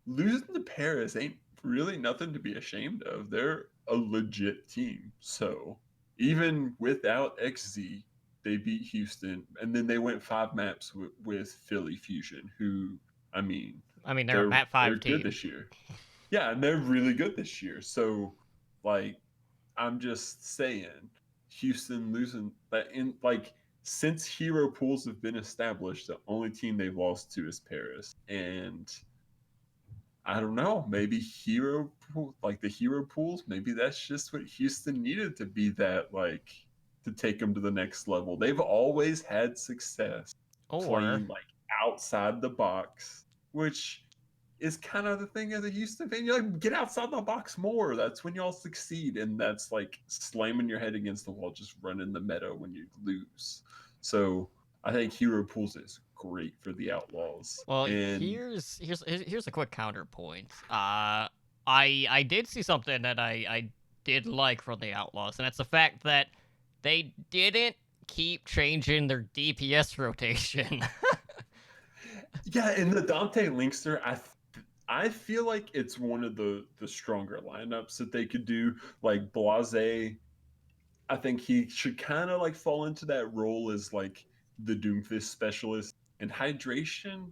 losing to Paris ain't really nothing to be ashamed of. They're a legit team. So even without XZ, they beat Houston, and then they went 5 maps with Philly Fusion, who they're a map 5 they're team. good this year. Yeah, and they're really good this year. So, like, I'm just saying, Houston losing since hero pools have been established, the only team they've lost to is Paris. And I don't know, maybe the hero pools, maybe that's just what Houston needed to be that, to take them to the next level. They've always had success playing outside the box, which is kind of the thing as a Houston fan. You're like, get outside the box more. That's when y'all succeed. And that's like slamming your head against the wall, just running the meta when you lose. So I think hero pools is great for the Outlaws. Well, and here's a quick counterpoint. I did see something that I did like from the Outlaws, and that's the fact that they didn't keep changing their DPS rotation. Yeah, in the Dante Linkster, I feel like it's one of the stronger lineups that they could do. Like Blase, I think he should kind of fall into that role as the Doomfist specialist. And Hydration,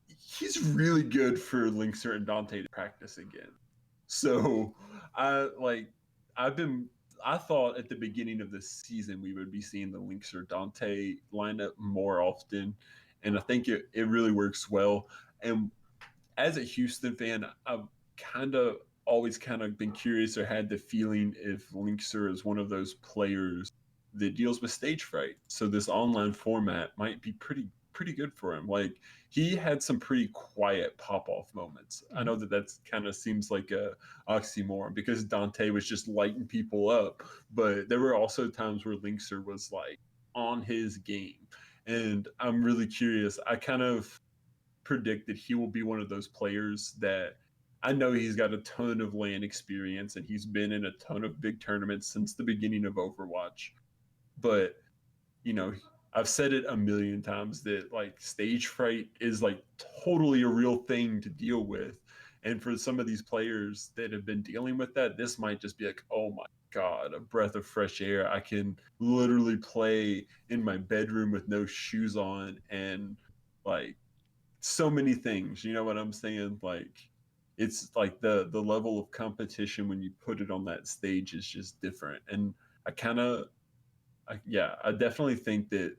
he's really good for Linkster and Dante to practice again. So I thought at the beginning of the season we would be seeing the Linkster Dante lineup more often, and I think it really works well. And as a Houston fan, I've always been curious or had the feeling if Linkster is one of those players that deals with stage fright. So this online format might be pretty good for him. Like, he had some pretty quiet pop-off moments. I know that kind of seems like a oxymoron because Dante was just lighting people up, but there were also times where Linkster was on his game. And I'm really curious. I kind of predict that he will be one of those players that I know he's got a ton of LAN experience and he's been in a ton of big tournaments since the beginning of Overwatch. But, I've said it a million times that stage fright is totally a real thing to deal with. And for some of these players that have been dealing with that, this might just be oh my God, a breath of fresh air. I can literally play in my bedroom with no shoes on and so many things. You know what I'm saying? It's the level of competition when you put it on that stage is just different. And I definitely think that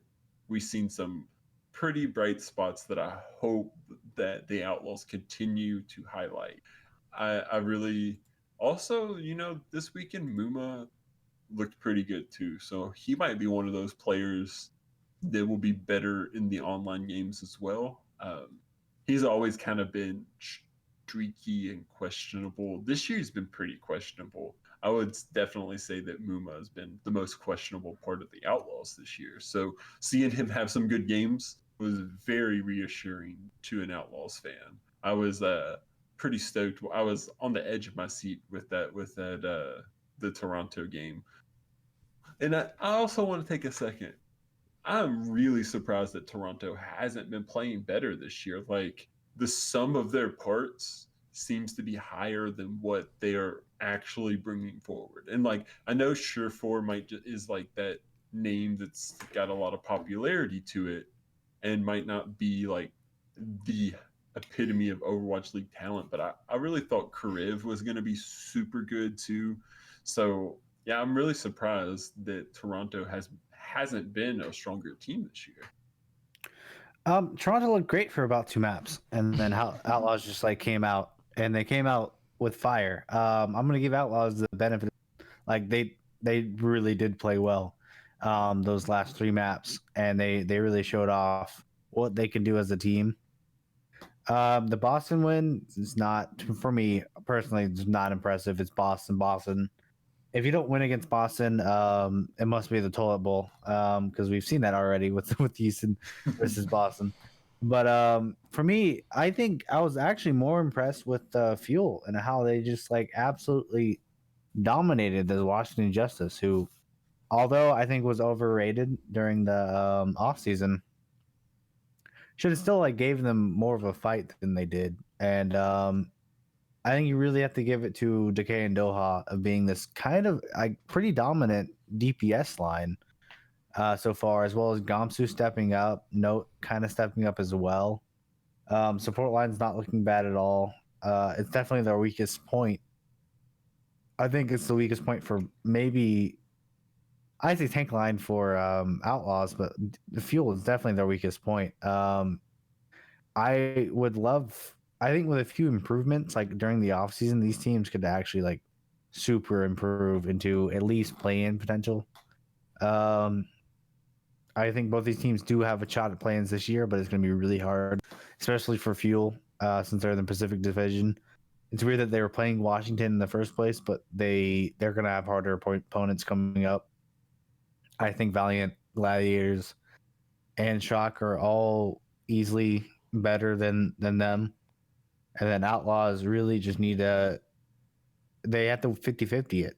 we've seen some pretty bright spots that I hope that the Outlaws continue to highlight. I really also, this weekend Muma looked pretty good too. So he might be one of those players that will be better in the online games as well. He's always kind of been streaky and questionable. This year he's been pretty questionable. I would definitely say that Muma has been the most questionable part of the Outlaws this year. So seeing him have some good games was very reassuring to an Outlaws fan. I was pretty stoked. I was on the edge of my seat with the Toronto game. And I also want to take a second. I'm really surprised that Toronto hasn't been playing better this year. Like the sum of their parts seems to be higher than what they are actually bringing forward. And like I know Surefour is like that name that's got a lot of popularity to it, and might not be like the epitome of Overwatch League talent, but I really thought Kariv was going to be super good too. So yeah, I'm really surprised that Toronto hasn't been a stronger team this year. Toronto looked great for about 2 maps, and then how Outlaws just like came out, and they came out with fire. I'm gonna give Outlaws the benefit, like they really did play well, those last 3 maps, and they really showed off what they can do as a team. The Boston win is not, for me personally, it's not impressive. It's Boston. If you don't win against Boston, it must be the toilet bowl, because we've seen that already with Houston versus Boston. But for me, I think I was actually more impressed with Fuel and how they just like absolutely dominated the Washington Justice, who, although I think was overrated during the off season, should have still like gave them more of a fight than they did. And I think you really have to give it to Decay and Doha of being this kind of like pretty dominant DPS line so far, as well as Gamsu stepping up, Note kind of stepping up as well. Support line's not looking bad at all. It's definitely their weakest point. I think it's the weakest point for maybe, I say tank line for Outlaws, but the Fuel is definitely their weakest point. I would love, I think with a few improvements, like during the offseason, these teams could actually like super improve into at least play-in potential. I think both these teams do have a shot at play-ins this year, but it's going to be really hard, especially for Fuel, since they're in the Pacific Division. It's weird that they were playing Washington in the first place, but they're going to have harder opponents coming up. I think Valiant, Gladiators, and Shock are all easily better than them. And then Outlaws really just need to, they have to 50-50 it,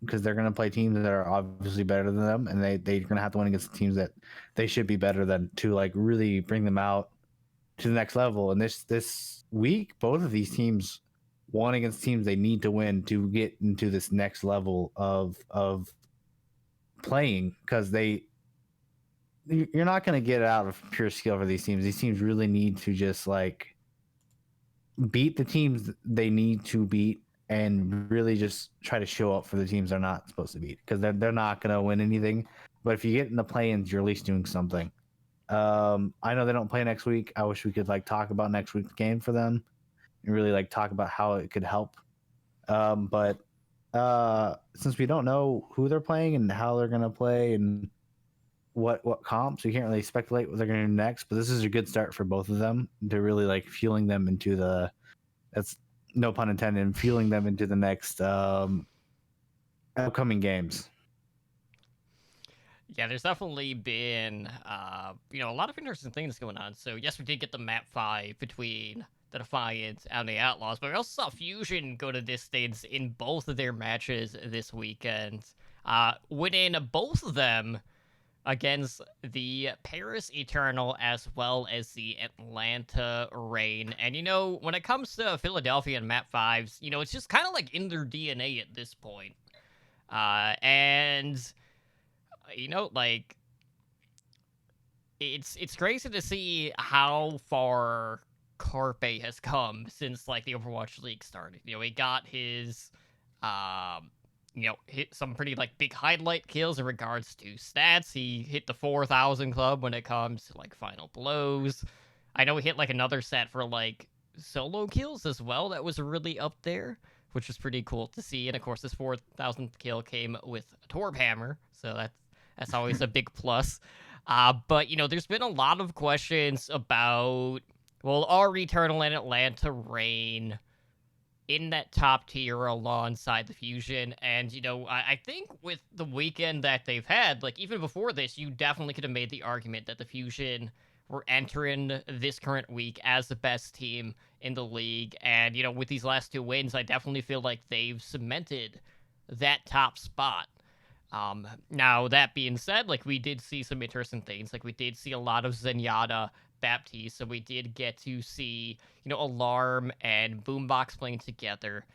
because they're going to play teams that are obviously better than them, and they're going to have to win against teams that they should be better than to like really bring them out to the next level. And this week, both of these teams won against teams they need to win to get into this next level of playing, because you're not going to get out of pure skill for these teams. These teams really need to just like beat the teams they need to beat, and really just try to show up for the teams they're not supposed to beat, because they're not going to win anything. But if you get in the play-ins, you're at least doing something. I know they don't play next week. I wish we could like talk about next week's game for them and really like talk about how it could help. But since we don't know who they're playing and how they're going to play and what comps, we can't really speculate what they're going to do next. But this is a good start for both of them to really like fueling them into the, that's no pun intended, fueling them into the next upcoming games. Yeah, there's definitely been, a lot of interesting things going on. So, yes, we did get the map 5 between the Defiant and the Outlaws, but we also saw Fusion go to distance in both of their matches this weekend, winning both of them against the Paris Eternal as well as the Atlanta Reign. And, when it comes to Philadelphia and map 5s, it's just kind of like in their DNA at this point. It's crazy to see how far Carpe has come since like the Overwatch League started. He got his hit some pretty like big highlight kills in regards to stats. He hit the 4,000 club when it comes to like final blows. I know he hit like another stat for like solo kills as well. That was really up there, which was pretty cool to see. And of course, this 4,000th kill came with a Torb Hammer, so that's always a big plus. But there's been a lot of questions about, well, are Returnal and Atlanta reign in that top tier alongside the Fusion? And I think with the weekend that they've had, like even before this, you definitely could have made the argument that the Fusion were entering this current week as the best team in the league. And with these last two wins, I definitely feel like they've cemented that top spot. Now that being said, like we did see some interesting things. Like we did see a lot of Zenyatta Baptiste, so we did get to see Alarm and Boombox playing together.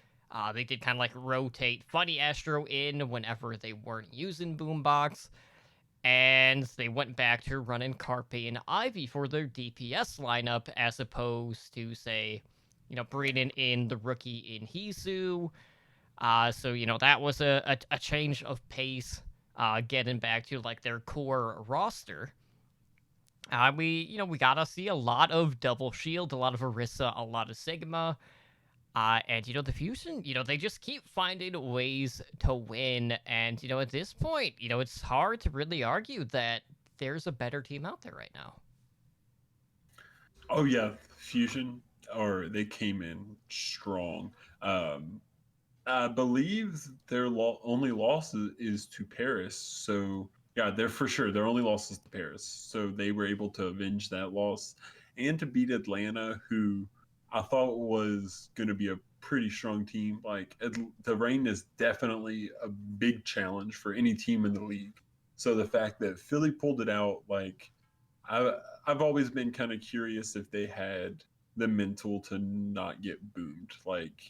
They did kind of like rotate Funny Astro in whenever they weren't using Boombox, and they went back to running Carpe and Ivy for their DPS lineup as opposed to say bringing in the rookie in Hisu. So that was a change of pace, getting back to like their core roster. We gotta see a lot of Double Shield, a lot of Orisa, a lot of Sigma, and the Fusion. They just keep finding ways to win, and at this point, it's hard to really argue that there's a better team out there right now. Oh yeah, Fusion, or they came in strong. I believe their only loss is to Paris. So yeah, they're for sure their only loss is to Paris. So they were able to avenge that loss and to beat Atlanta, who I thought was going to be a pretty strong team. Like the rain is definitely a big challenge for any team in the league. So the fact that Philly pulled it out, like I've always been kind of curious if they had the mental to not get boomed, like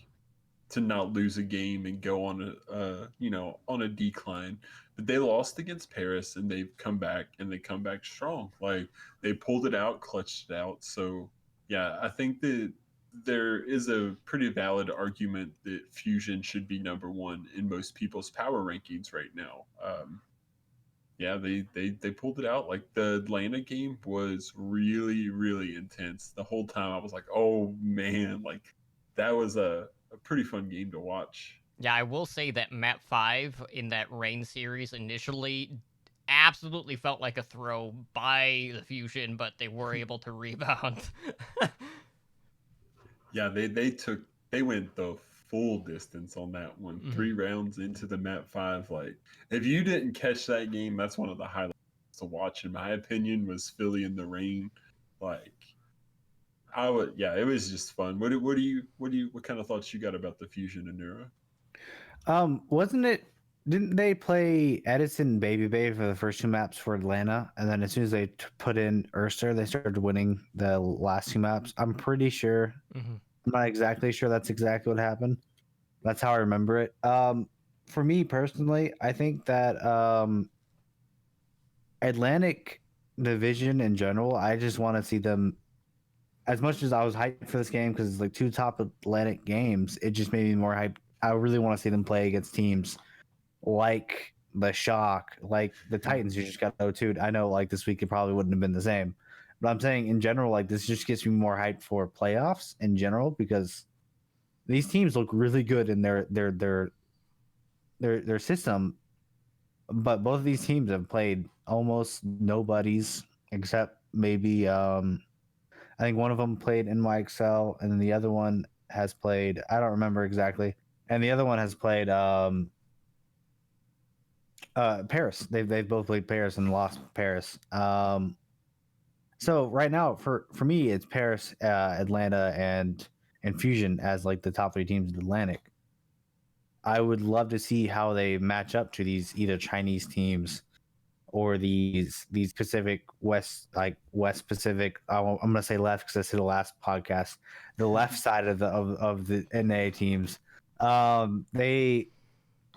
to not lose a game and go on on a decline. But they lost against Paris and they've come back and they come back strong. Like they pulled it out, clutched it out. So yeah, I think that there is a pretty valid argument that Fusion should be number one in most people's power rankings right now. Yeah, they pulled it out. Like the Atlanta game was really, really intense. The whole time I was like, oh man, like that was a pretty fun game to watch. Yeah, I will say that map 5 in that Rain series initially absolutely felt like a throw by the Fusion, but they were able to rebound. Yeah, they went the full distance on that one. 3 rounds into the map 5. Like if you didn't catch that game, that's one of the highlights to watch in my opinion, was Philly in the rain. Like yeah, it was just fun. What kind of thoughts you got about the Fusion and Nura? Wasn't it? Didn't they play Edison and Baby Baby for the first 2 maps for Atlanta, and then as soon as they put in Urster, they started winning the last 2 maps? I'm pretty sure. I'm not exactly sure that's exactly what happened. That's how I remember it. For me personally, I think that Atlantic Division in general, I just want to see them. As much as I was hyped for this game because it's like 2 top Atlantic games, it just made me more hyped. I really want to see them play against teams like the Shock, like the Titans who just got 0-2'd. I know like this week it probably wouldn't have been the same. But I'm saying in general, like this just gets me more hyped for playoffs in general because these teams look really good in their system. But both of these teams have played almost nobodies except maybe I think one of them played NYXL, and then the other one has played, I don't remember exactly, and the other one has played Paris. They've both played Paris and lost Paris. So right now for me it's Paris, Atlanta, and Fusion as like the top 3 teams in Atlantic. I would love to see how they match up to these either Chinese teams or these Pacific West, like West Pacific. I'm gonna say left because I said the last podcast. The left side of the NA teams.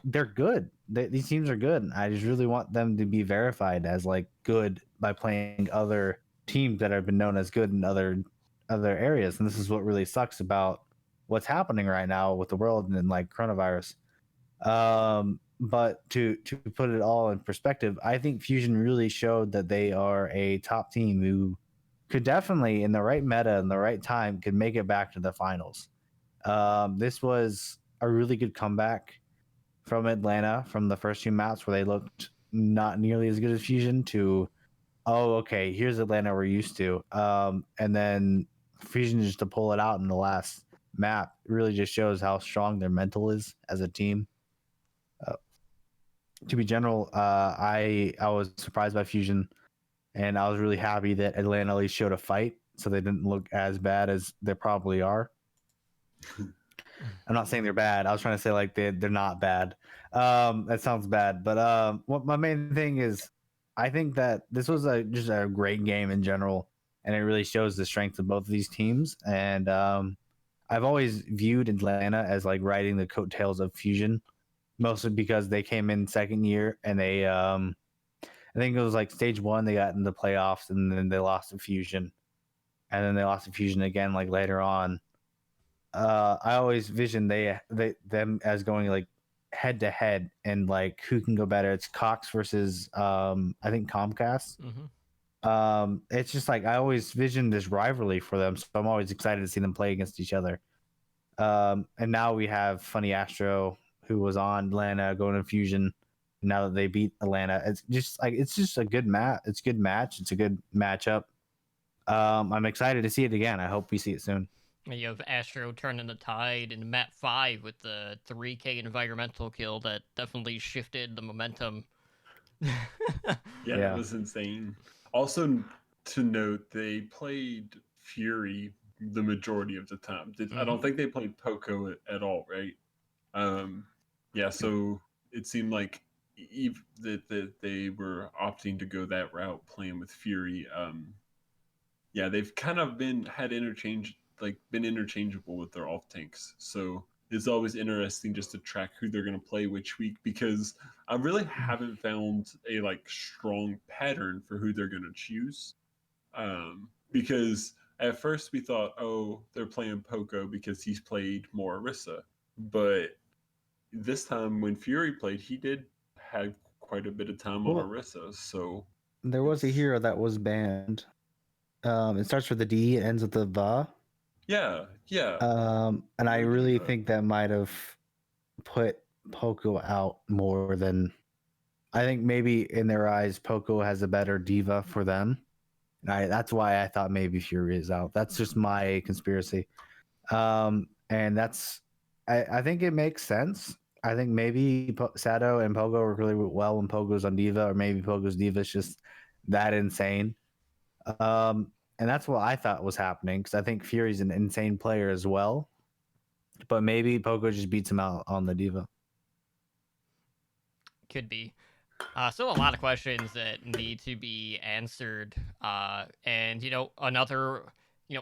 They're good. These teams are good. I just really want them to be verified as like good by playing other teams that have been known as good in other areas. And this is what really sucks about what's happening right now with the world and like coronavirus. But to put it all in perspective, I think Fusion really showed that they are a top team who could definitely, in the right meta and the right time, could make it back to the finals. This was a really good comeback from Atlanta from the first few maps where they looked not nearly as good as Fusion to, oh, okay, here's Atlanta we're used to. And then Fusion just to pull it out in the last map really just shows how strong their mental is as a team. To be general, I was surprised by Fusion, and I was really happy that Atlanta at least showed a fight, so they didn't look as bad as they probably are. I'm not saying they're bad. I was trying to say like they're not bad. That sounds bad, but what my main thing is, I think that this was just a great game in general, and it really shows the strength of both of these teams. And I've always viewed Atlanta as like riding the coattails of Fusion, mostly because they came in second year and they I think it was like stage one they got in the playoffs and then they lost to Fusion, and then they lost to Fusion again like later on. I always vision them as going like head to head and like who can go better. It's Cox versus I think Comcast. It's just like I always vision this rivalry for them, so I'm always excited to see them play against each other. And now we have Funny Astro who was on Atlanta going to Fusion. Now that they beat Atlanta, it's just a good match. It's a good match. It's a good matchup. I'm excited to see it again. I hope we see it soon. You have Astro turning the tide in map 5 with the 3K environmental kill that definitely shifted the momentum. Yeah, it was insane. Also, to note, they played Fury the majority of the time. I don't think they played Poco at all, right? Yeah, so it seemed like that they were opting to go that route, playing with Fury. Yeah, they've kind of been interchangeable with their off tanks. So it's always interesting just to track who they're going to play which week, because I really haven't found a like strong pattern for who they're going to choose. Because at first we thought, oh, they're playing Poco because he's played more Orisa, but this time when Fury played, he did have quite a bit of time on Orisa. So there was a hero that was banned. It starts with a D, it ends with a Va. Yeah. And I really think that might have put Poco out more than I think maybe in their eyes, Poco has a better diva for them. That's why I thought maybe Fury is out. That's just my conspiracy. And I think it makes sense. I think maybe Sato and Pogo work really well when Pogo's on diva, or maybe Pogo's diva is just that insane. And that's what I thought was happening, because I think Fury's an insane player as well. But maybe Pogo just beats him out on the diva. Could be. Still a lot of questions that need to be answered. And, another,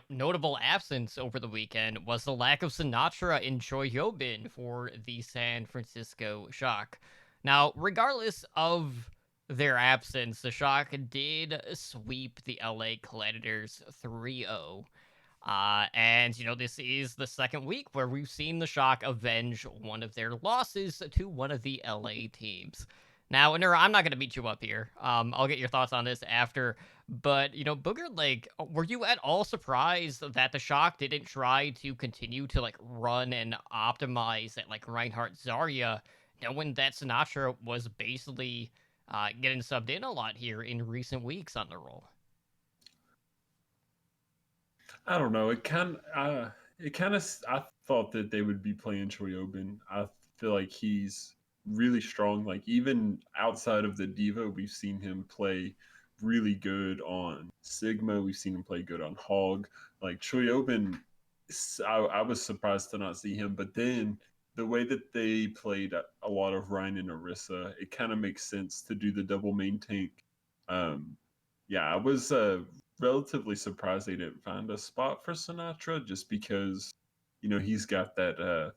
notable absence over the weekend was the lack of Sinatra in Choi Hyobin for the San Francisco Shock. Now, regardless of their absence, the Shock did sweep the LA Gladiators 3-0. And, this is the second week where we've seen the Shock avenge one of their losses to one of the LA teams. Now, Nura, I'm not going to beat you up here. I'll get your thoughts on this after. But, Booger, like, were you at all surprised that the Shock didn't try to continue to, like, run and optimize at, like, Reinhardt Zarya, knowing that Sinatra was basically getting subbed in a lot here in recent weeks on the role? I don't know. I thought that they would be playing Choyobin. I feel like he's really strong. Like, even outside of the diva, we've seen him play really good on Sigma. We've seen him play good on Hog. Like, Choyobin, I was surprised to not see him. But then the way that they played a lot of Ryan and Orisa, it kind of makes sense to do the double main tank. Yeah, I was relatively surprised they didn't find a spot for Sinatra, just because, he's got that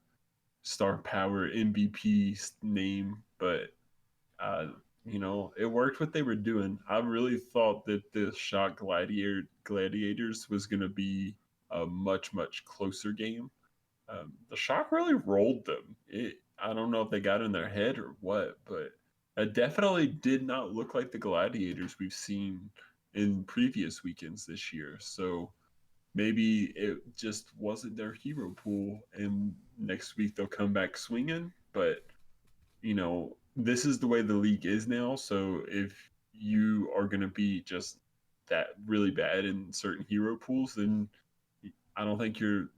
star power MVP name, but it worked what they were doing. I really thought that the Shock Gladiators was going to be a much, much closer game. The Shock really rolled them. I don't know if they got in their head or what, but it definitely did not look like the Gladiators we've seen in previous weekends this year. So maybe it just wasn't their hero pool, and next week they'll come back swinging. But this is the way the league is now. So if you are going to be just that really bad in certain hero pools, then I don't think you're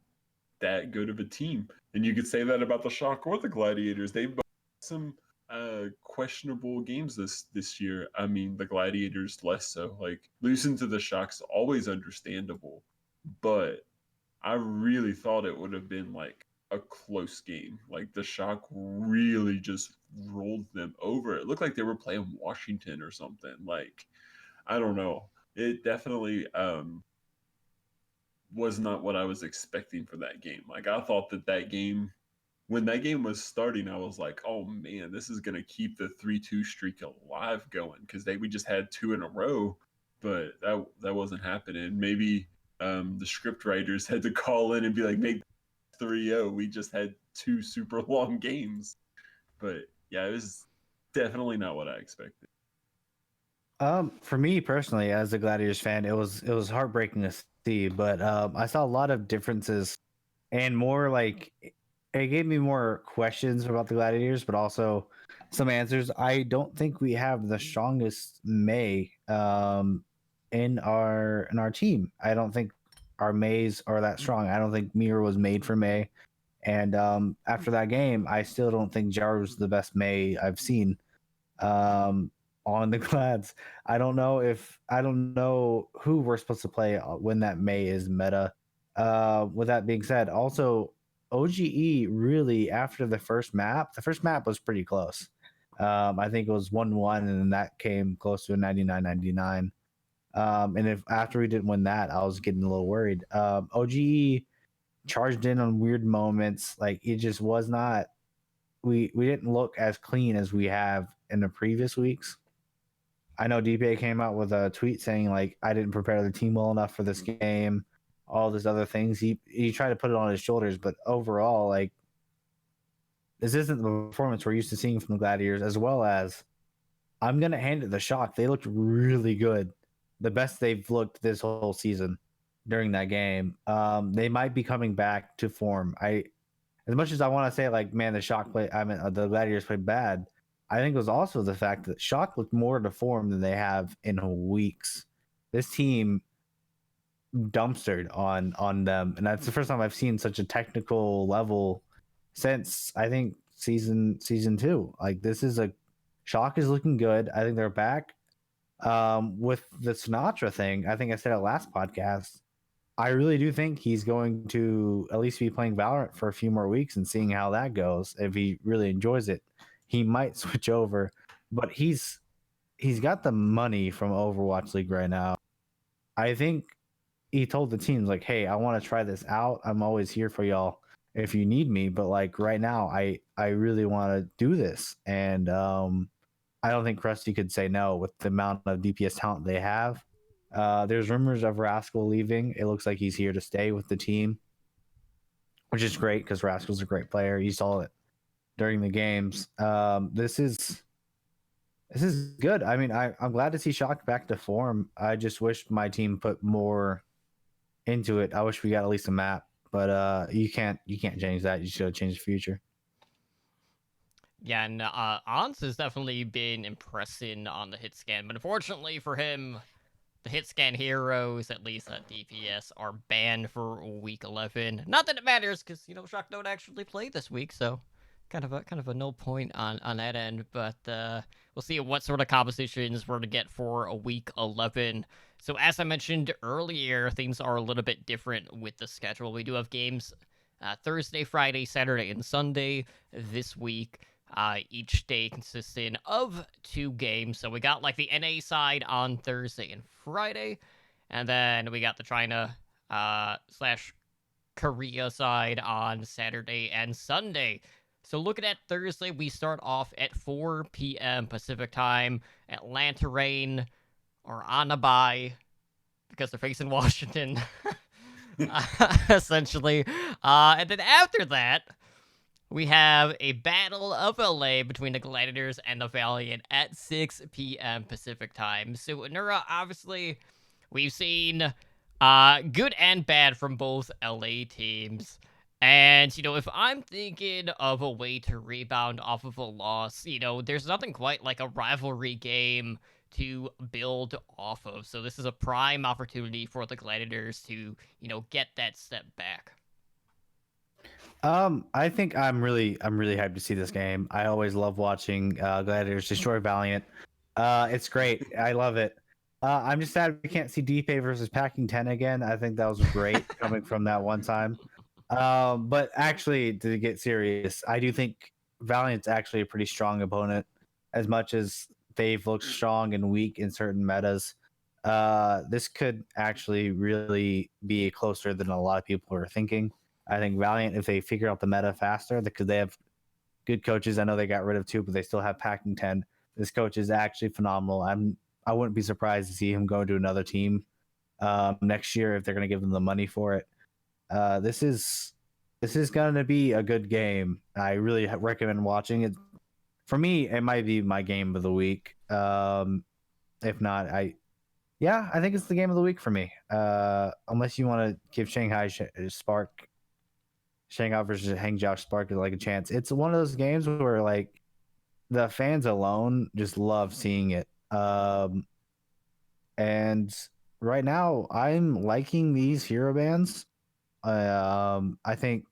that good of a team. And you could say that about the Shock or the Gladiators. They've both had some questionable games this year. I mean, the Gladiators less so. Like losing to the Shock's always understandable, but I really thought it would have been like a close game. Like the Shock really just rolled them over. It looked like they were playing Washington or something. Like I don't know. It definitely was not what I was expecting for that game. Like I thought that game, when that game was starting, I was like, oh man, this is gonna keep the 3-2 streak alive going because we just had two in a row, but that wasn't happening. Maybe the script writers had to call in and be like, make 3-0. We just had two super long games, but yeah, it was definitely not what I expected. For me personally, as a Gladiators fan, it was heartbreaking to see, but I saw a lot of differences and more like it gave me more questions about the Gladiators, but also some answers. I don't think we have the strongest May in our team. I don't think our Mays are that strong. I don't think Mir was made for May. And after that game, I still don't think Jar was the best May I've seen. On the Glads. I don't know who we're supposed to play when that May is meta. With that being said, also OGE really after the first map was pretty close. I think it was 1-1, and then that came close to a 99-99. And if after we didn't win that, I was getting a little worried. OGE charged in on weird moments. Like it just was not. We didn't look as clean as we have in the previous weeks. I know DPA came out with a tweet saying like I didn't prepare the team well enough for this game, all these other things. He tried to put it on his shoulders, but overall, like this isn't the performance we're used to seeing from the Gladiators. As well as, I'm gonna hand it the Shock. They looked really good, the best they've looked this whole season during that game. They might be coming back to form. As much as I want to say like, man, the Gladiators played bad. I think it was also the fact that Shock looked more to form than they have in weeks. This team dumpstered on them, and that's the first time I've seen such a technical level since I think season 2. Like this is Shock is looking good. I think they're back. With the Sinatra thing, I think I said it last podcast. I really do think he's going to at least be playing Valorant for a few more weeks and seeing how that goes. If he really enjoys it, he might switch over. But he's got the money from Overwatch League right now. I think he told the teams like, "Hey, I want to try this out. I'm always here for y'all if you need me. But like right now, I really want to do this." And I don't think Krusty could say no with the amount of DPS talent they have. There's rumors of Rascal leaving. It looks like he's here to stay with the team, which is great because Rascal's a great player. You saw it during the games. This is good. I mean, I'm glad to see Shock back to form. I just wish my team put more into it. I wish we got at least a map, but you can't change that. You should change the future. Yeah, and Ons has definitely been impressing on the hit scan, but unfortunately for him, the hit scan heroes, at least at DPS, are banned for week 11. Not that it matters, because Shock don't actually play this week, so kind of a no point on that end. But we'll see what sort of compositions we're to get for a week 11. So as I mentioned earlier, things are a little bit different with the schedule. We do have games Thursday, Friday, Saturday, and Sunday this week. Each day consisting of 2 games. So we got like the NA side on Thursday and Friday, and then we got the China / Korea side on Saturday and Sunday. So looking at Thursday, we start off at 4 p.m. Pacific time. Atlanta Reign or Anabai, because they're facing Washington, essentially. And then after that, we have a Battle of LA between the Gladiators and the Valiant at 6 p.m. Pacific time. So, Nura, obviously, we've seen good and bad from both LA teams. And, if I'm thinking of a way to rebound off of a loss, there's nothing quite like a rivalry game to build off of. So this is a prime opportunity for the Gladiators to, get that step back. I think I'm really hyped to see this game. I always love watching Gladiators destroy Valiant. It's great. I love it. I'm just sad we can't see DPay versus Packing 10 again. I think that was great coming from that one time. But actually, to get serious, I do think Valiant's actually a pretty strong opponent, as much as they've looked strong and weak in certain metas. This could actually really be closer than a lot of people are thinking. I think Valiant, if they figure out the meta faster, because they have good coaches. I know they got rid of 2, but they still have Packing 10. This coach is actually phenomenal. I wouldn't be surprised to see him go to another team next year if they're going to give them the money for it. This is going to be a good game. I really recommend watching it. For me, it might be my game of the week. If not, I think it's the game of the week for me. Unless you want to give Shanghai versus Hangzhou Spark like a chance. It's one of those games where like the fans alone just love seeing it. And right now I'm liking these hero bands. I think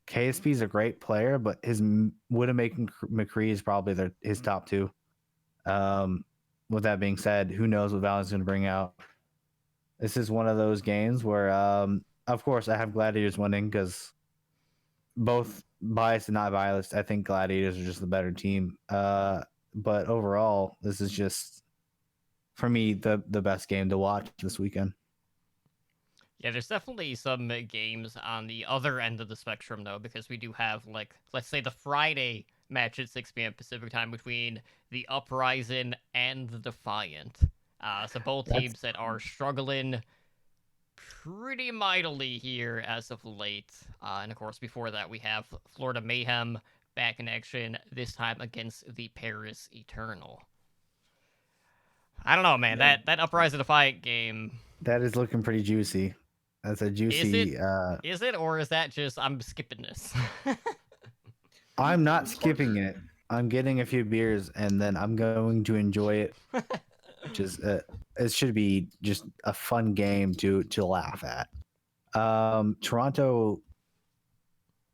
KSP is a great player, but his Widowmaker McCree is probably his top 2. With that being said, who knows what Valiant's going to bring out? This is one of those games where, of course, I have Gladiators winning because both biased and not biased, I think Gladiators are just the better team. But overall, this is just, for me, the best game to watch this weekend. Yeah, there's definitely some games on the other end of the spectrum, though, because we do have, like, let's say the Friday match at 6 p.m. Pacific time between the Uprising and the Defiant. So both teams that are struggling pretty mightily here as of late. And of course, before that, we have Florida Mayhem back in action, this time against the Paris Eternal. I don't know, man. Yeah. That Uprising Defiant game. That is looking pretty juicy. That's a juicy. Is it, or is that just I'm skipping this? I'm not skipping it. I'm getting a few beers and then I'm going to enjoy it. Just it should be just a fun game to laugh at. Toronto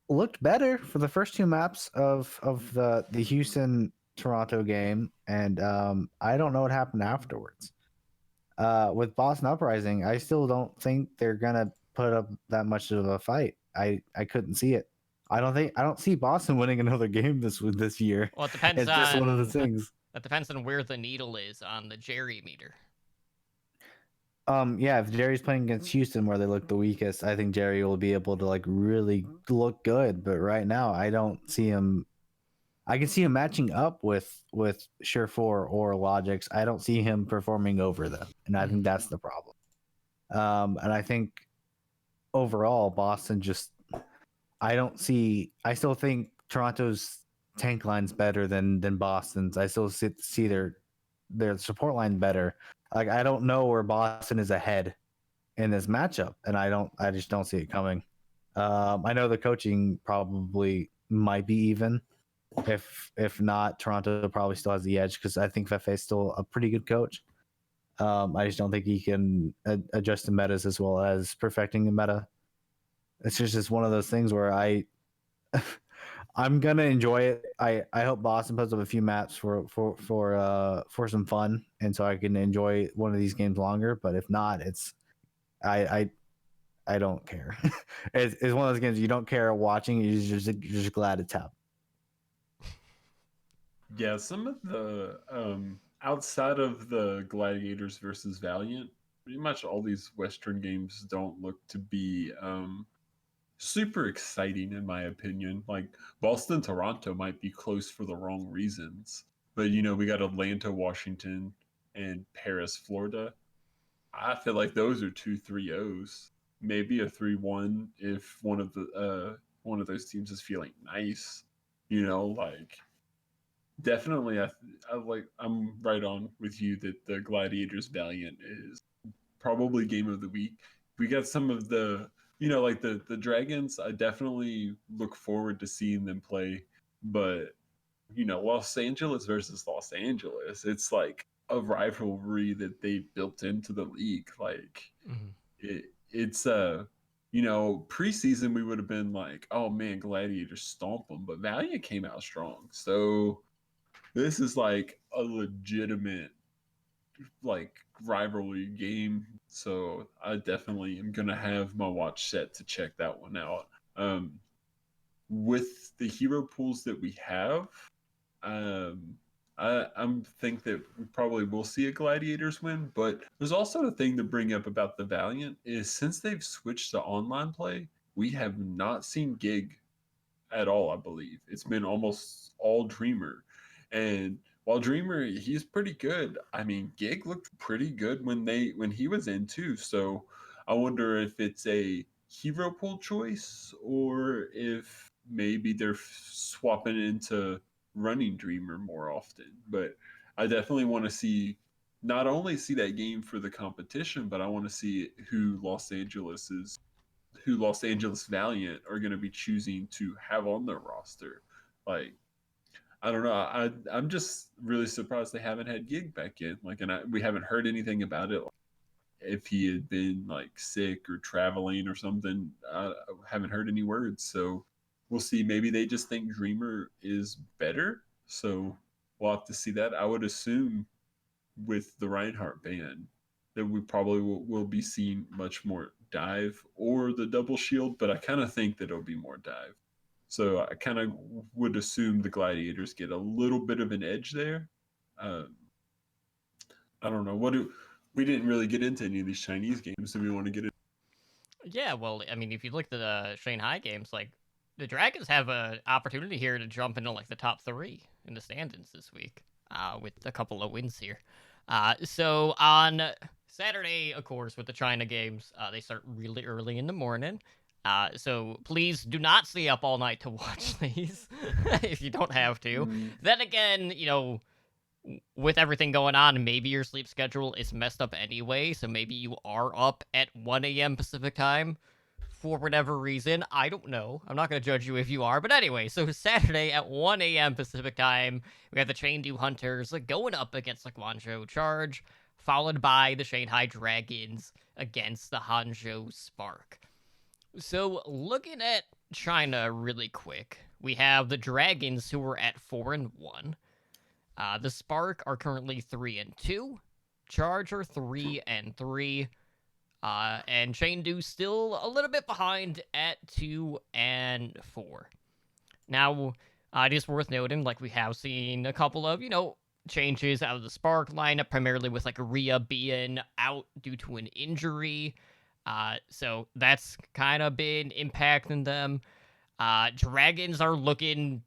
looked better for the first 2 maps of the Houston Toronto game, and I don't know what happened afterwards. With Boston Uprising, I still don't think they're gonna put up that much of a fight. I couldn't see it. I don't see Boston winning another game this year. Well, it depends It's just one of the things. That depends on where the needle is on the Jerry meter. Yeah, if Jerry's playing against Houston where they look the weakest, I think Jerry will be able to like really look good. But right now, I don't see him. I can see him matching up with Sure4 or Logix. I don't see him performing over them, and I think that's the problem. And I think overall, Boston just I still think Toronto's tank line's better than Boston's. I still see their support line better. Like I don't know where Boston is ahead in this matchup, and I just don't see it coming. I know the coaching probably might be even. If not, Toronto probably still has the edge because I think Fefe is still a pretty good coach. I just don't think he can adjust the metas as well as perfecting the meta. It's just one of those things where I'm gonna enjoy it. I hope Boston puts up a few maps for some fun, and so I can enjoy one of these games longer. But if not, I don't care. It's one of those games you don't care watching. You're just glad it's happened. Yeah, some of the outside of the Gladiators versus Valiant, pretty much all these Western games don't look to be super exciting in my opinion. Like Boston, Toronto might be close for the wrong reasons, but we got Atlanta, Washington, and Paris, Florida. I feel like those are 2 3-0s, maybe a 3-1 if one of the one of those teams is feeling nice, like definitely I'm right on with you that the Gladiators Valiant is probably game of the week. We got some of the like the Dragons. I definitely look forward to seeing them play, but Los Angeles versus Los Angeles, it's like a rivalry that they built into the league. Like it's preseason we would have been like, oh man, Gladiators stomp them, but Valiant came out strong. So this is like a legitimate like rivalry game. So I definitely am gonna have my watch set to check that one out. With the hero pools that we have, um, I'm think that we probably will see a Gladiators win, but there's also a thing to bring up about the Valiant is since they've switched to online play, we have not seen Gig at all. I believe it's been almost all Dreamer, and while Dreamer he's pretty good. I mean, Gig looked pretty good when he was in too. So I wonder if it's a hero pool choice or if maybe they're swapping into running Dreamer more often. But I definitely want to see not only see that game for the competition, but I want to see who Los Angeles Valiant are going to be choosing to have on their roster. Like, I don't know. I'm just really surprised they haven't had Gig back in. Like, and we haven't heard anything about it. If he had been like sick or traveling or something, I haven't heard any words. So we'll see. Maybe they just think Dreamer is better. So we'll have to see that. I would assume with the Reinhardt ban that we probably will be seeing much more dive or the double shield, but I kind of think that it'll be more dive. So I kind of would assume the Gladiators get a little bit of an edge there. Um, I don't know. We didn't really get into any of these Chinese games. Do we want to get into? Yeah, well, I mean, if you look at the Shanghai games, like the Dragons have an opportunity here to jump into like the top 3 in the standings this week, with a couple of wins here. So on Saturday, of course, with the China games, they start really early in the morning. So please do not stay up all night to watch these if you don't have to. Then again, with everything going on, maybe your sleep schedule is messed up anyway, so maybe you are up at 1 a.m. Pacific time for whatever reason. I don't know. I'm not going to judge you if you are. But anyway, so Saturday at 1 a.m. Pacific time, we have the Chengdu Hunters going up against the Guangzhou Charge, followed by the Shanghai Dragons against the Hangzhou Spark. So looking at China really quick, we have the Dragons who are at 4-1. The Spark are currently 3-2. Charge are 3-3. And Chengdu still a little bit behind at 2-4. Now, it is worth noting, like we have seen a couple of, changes out of the Spark lineup, primarily with like Rhea being out due to an injury. So that's kind of been impacting them. Dragons are looking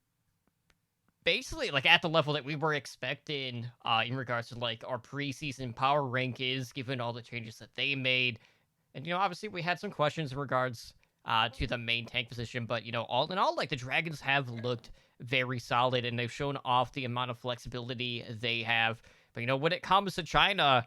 basically like at the level that we were expecting in regards to like our preseason power rankings, given all the changes that they made. And obviously we had some questions in regards to the main tank position, but all in all, like the Dragons have looked very solid and they've shown off the amount of flexibility they have. But when it comes to China,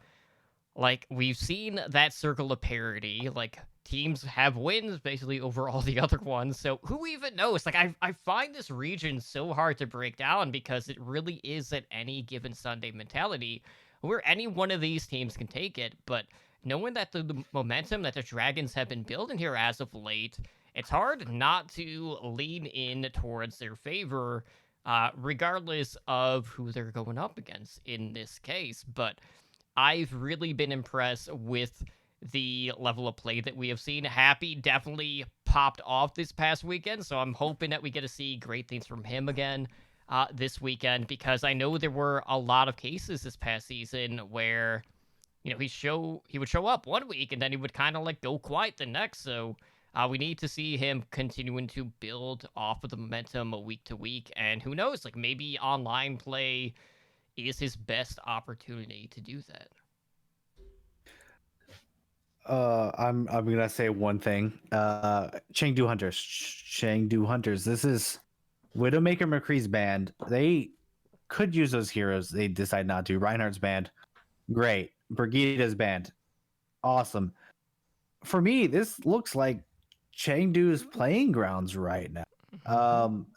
like we've seen that circle of parity, like teams have wins basically over all the other ones. So who even knows? Like I find this region so hard to break down because it really is at any given Sunday mentality where any one of these teams can take it. But knowing that the momentum that the Dragons have been building here as of late, it's hard not to lean in towards their favor, regardless of who they're going up against in this case. But I've really been impressed with the level of play that we have seen. Happy definitely popped off this past weekend, so I'm hoping that we get to see great things from him again this weekend, because I know there were a lot of cases this past season where he would show up one week and then he would kind of like go quiet the next. So we need to see him continuing to build off of the momentum week to week, and who knows, like maybe online play is his best opportunity to do that. I'm gonna say one thing. Chengdu Hunters. Chengdu Hunters. This is Widowmaker McCree's band. They could use those heroes. They decide not to. Reinhardt's band. Great. Brigida's band. Awesome. For me, this looks like Chengdu's playing grounds right now.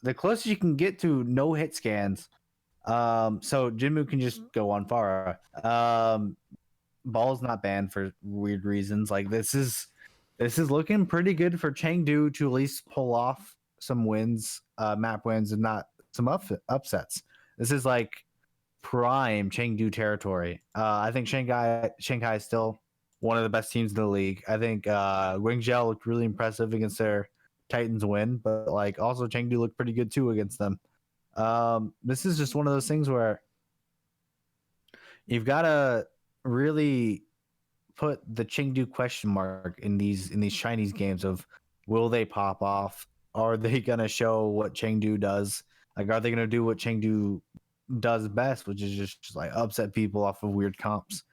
The closest you can get to no hit scans. So Jinmu can just go on Pharah. Ball's not banned for weird reasons. Like this is looking pretty good for Chengdu to at least pull off some wins, map wins, and not some upsets. This is like prime Chengdu territory. I think Shanghai is still one of the best teams in the league. I think Wingzhou looked really impressive against their Titans win, but like also Chengdu looked pretty good too against them. This is just one of those things where you've got to really put the Chengdu question mark in these Chinese games of will they pop off? Are they gonna show what Chengdu does? Like, are they gonna do what Chengdu does best, which is just like upset people off of weird comps?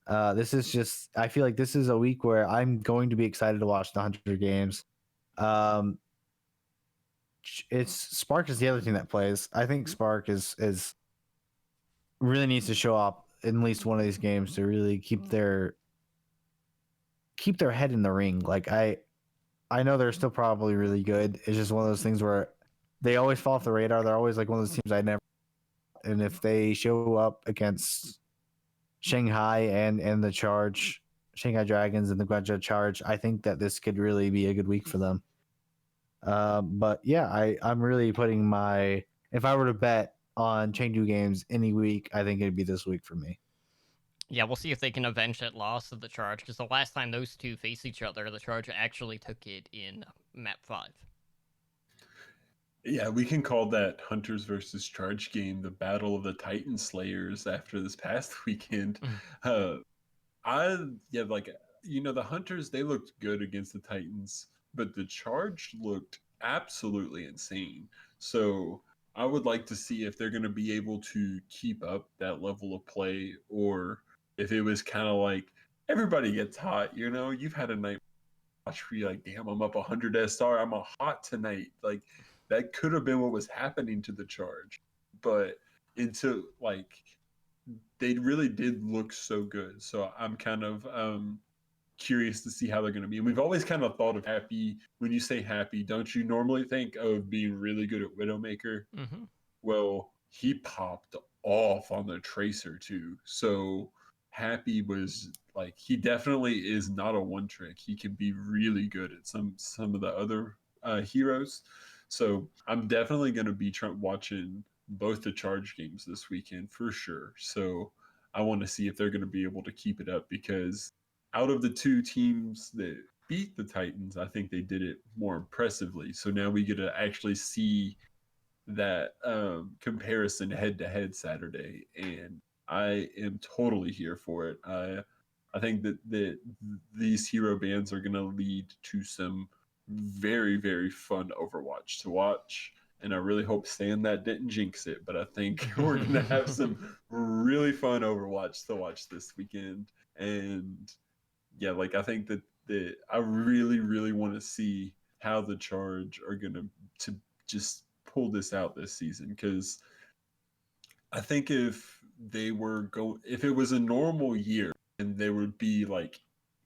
This is just I feel like this is a week where I'm going to be excited to watch the Hunter games. It's Spark is the other thing that plays. I think Spark is really needs to show up in at least one of these games to really keep their head in the ring. Like I know they're still probably really good. It's just one of those things where they always fall off the radar. They're always like one of those teams I never. And if they show up against Shanghai and the Charge, Shanghai Dragons and the Guangzhou Charge, I think that this could really be a good week for them. But yeah, I'm really putting if I were to bet on Chengdu games any week, I think it'd be this week for me. Yeah, we'll see if they can avenge that loss of the Charge, because the last time those two faced each other, the Charge actually took it in Map 5. Yeah, we can call that Hunters versus Charge game the Battle of the Titan Slayers after this past weekend. The Hunters, they looked good against the Titans, but the Charge looked absolutely insane. So I would like to see if they're going to be able to keep up that level of play, or if it was kind of like everybody gets hot. You've had a night watch where you're like, damn, I'm up 100 SR. I'm hot tonight. Like, that could have been what was happening to the Charge. But they really did look so good. So I'm kind of curious to see how they're going to be. And we've always kind of thought of Happy. When you say Happy, don't you normally think of being really good at Widowmaker? Mm-hmm. Well, he popped off on the Tracer too. So Happy was like, he definitely is not a one trick. He can be really good at some of the other heroes. So I'm definitely going to be watching both the Charge games this weekend for sure. So I want to see if they're going to be able to keep it up, because out of the two teams that beat the Titans, I think they did it more impressively. So now we get to actually see that comparison head to head Saturday, and I am totally here for it. I think that these hero bands are going to lead to some very, very fun Overwatch to watch. And I really hope saying that didn't jinx it, but I think we're going to have some really fun Overwatch to watch this weekend. And yeah, like I think that I really, really want to see how the Charge are going to just pull this out this season, because I think if it was a normal year and there would be like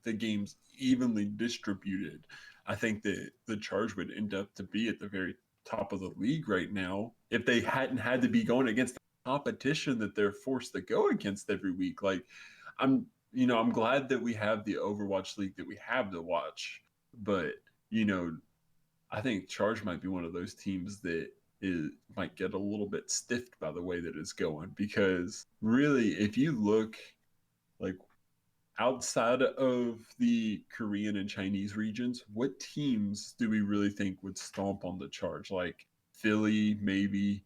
the games evenly distributed, I think that the Charge would end up to be at the very top of the league right now if they hadn't had to be going against the competition that they're forced to go against every week. Like I'm glad that we have the Overwatch League that we have to watch, but I think Charge might be one of those teams that might get a little bit stiffed by the way that it's going, because really, if you look like outside of the Korean and Chinese regions, what teams do we really think would stomp on the Charge? Like Philly, maybe.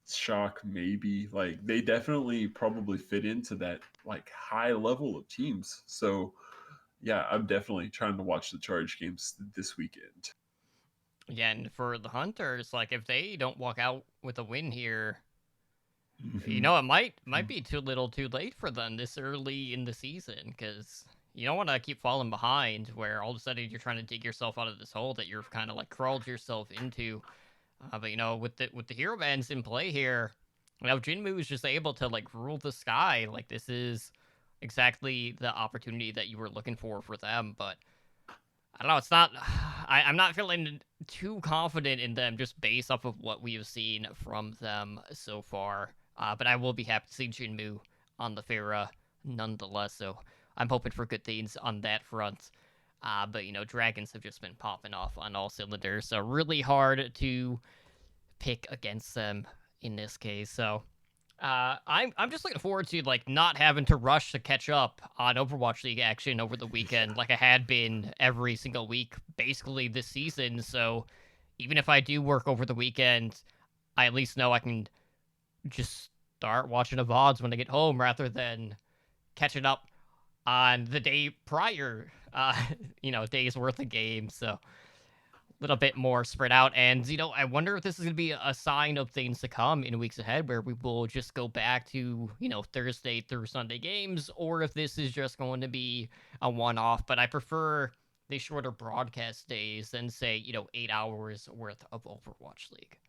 Shock, maybe. Like they definitely probably fit into that like high level of teams. So yeah, I'm definitely trying to watch the Charge games this weekend. Yeah, and for the Hunters, like if they don't walk out with a win here, Mm-hmm. it might be too little too late for them this early in the season, because you don't want to keep falling behind where all of a sudden you're trying to dig yourself out of this hole that you've kind of like crawled yourself into. But with the hero bands in play here, Jinmu is just able to like rule the sky. Like this is exactly the opportunity that you were looking for them. But I don't know. It's not. I'm not feeling too confident in them just based off of what we have seen from them so far. But I will be happy to see Jinmu on the Pharah nonetheless. So I'm hoping for good things on that front. But dragons have just been popping off on all cylinders, so really hard to pick against them in this case. So I'm just looking forward to like not having to rush to catch up on Overwatch League action over the weekend, like I had been every single week basically this season. So even if I do work over the weekend, I at least know I can just start watching the VODs when I get home rather than catching up on the day prior, days worth of games. So a little bit more spread out. And, I wonder if this is going to be a sign of things to come in weeks ahead where we will just go back to, Thursday through Sunday games, or if this is just going to be a one-off. But I prefer the shorter broadcast days than, say, 8 hours worth of Overwatch League.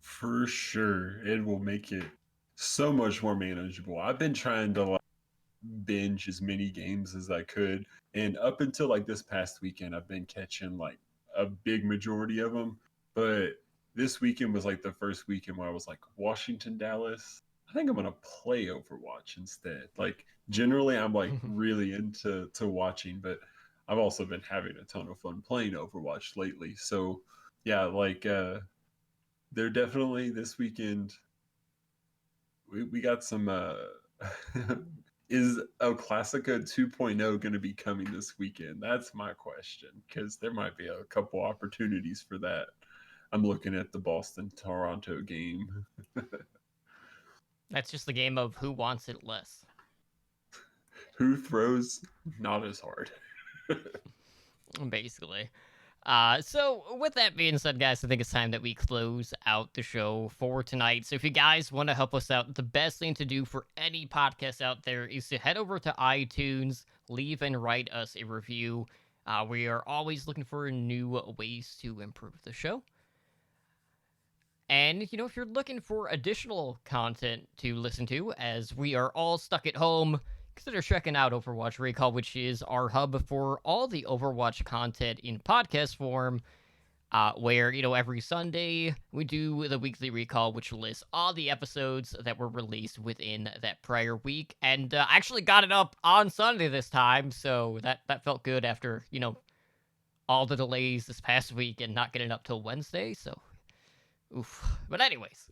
For sure. It will make it so much more manageable. I've been trying to like binge as many games as I could. And up until like this past weekend, I've been catching like a big majority of them. But this weekend was like the first weekend where I was like, Washington, Dallas. I think I'm gonna play Overwatch instead. Like generally, I'm like really into watching, but I've also been having a ton of fun playing Overwatch lately. So yeah, like they're definitely this weekend. We got some is El Clasico 2.0 going to be coming this weekend? That's my question, because there might be a couple opportunities for that. I'm looking at the Boston Toronto game. That's just the game of who wants it less. Who throws not as hard? Basically. So with that being said, guys, I think it's time that we close out the show for tonight. So if you guys want to help us out, the best thing to do for any podcast out there is to head over to iTunes, leave and write us a review. We are always looking for new ways to improve the show. And, if you're looking for additional content to listen to, as we are all stuck at home, consider checking out Overwatch Recall, which is our hub for all the Overwatch content in podcast form, where, every Sunday we do the weekly recall, which lists all the episodes that were released within that prior week. And I actually got it up on Sunday this time, so that felt good after, all the delays this past week and not getting up till Wednesday, so oof. But anyways,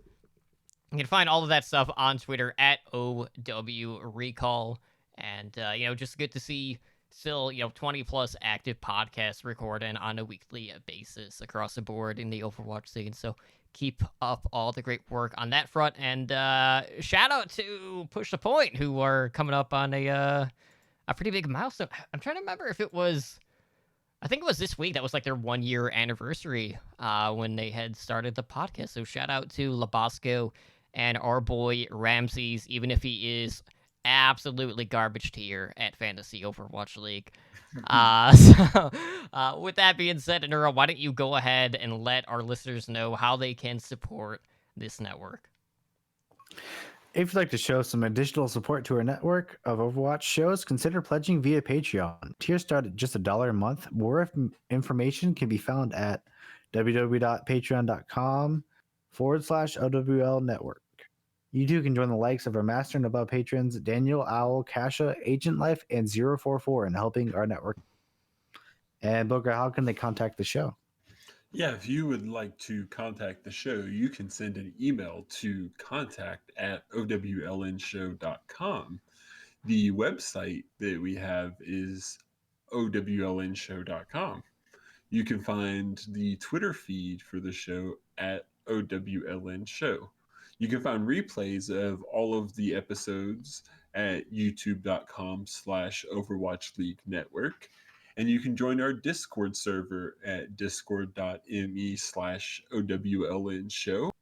you can find all of that stuff on Twitter at OW Recall. And, just good to see still, 20 plus active podcasts recording on a weekly basis across the board in the Overwatch scene. So keep up all the great work on that front. And shout out to Push the Point, who are coming up on a pretty big milestone. I'm trying to remember if it was, I think it was this week. That was like their 1 year anniversary when they had started the podcast. So shout out to Labasco and our boy Ramses, even if he is absolutely garbage tier at Fantasy Overwatch League. With that being said, Nura, why don't you go ahead and let our listeners know how they can support this network? If you'd like to show some additional support to our network of Overwatch shows, consider pledging via Patreon. Tiers start at just $1 a month. More information can be found at www.patreon.com/OWL network. You too can join the likes of our master and above patrons, Daniel, Owl, Kasha, Agent Life, and 044 in helping our network. And Booker, how can they contact the show? Yeah, if you would like to contact the show, you can send an email to contact@owlnshow.com. The website that we have is owlnshow.com. You can find the Twitter feed for the show at OWLN Show. You can find replays of all of the episodes at youtube.com/Overwatch League Network. And you can join our Discord server at discord.me/OWLN Show.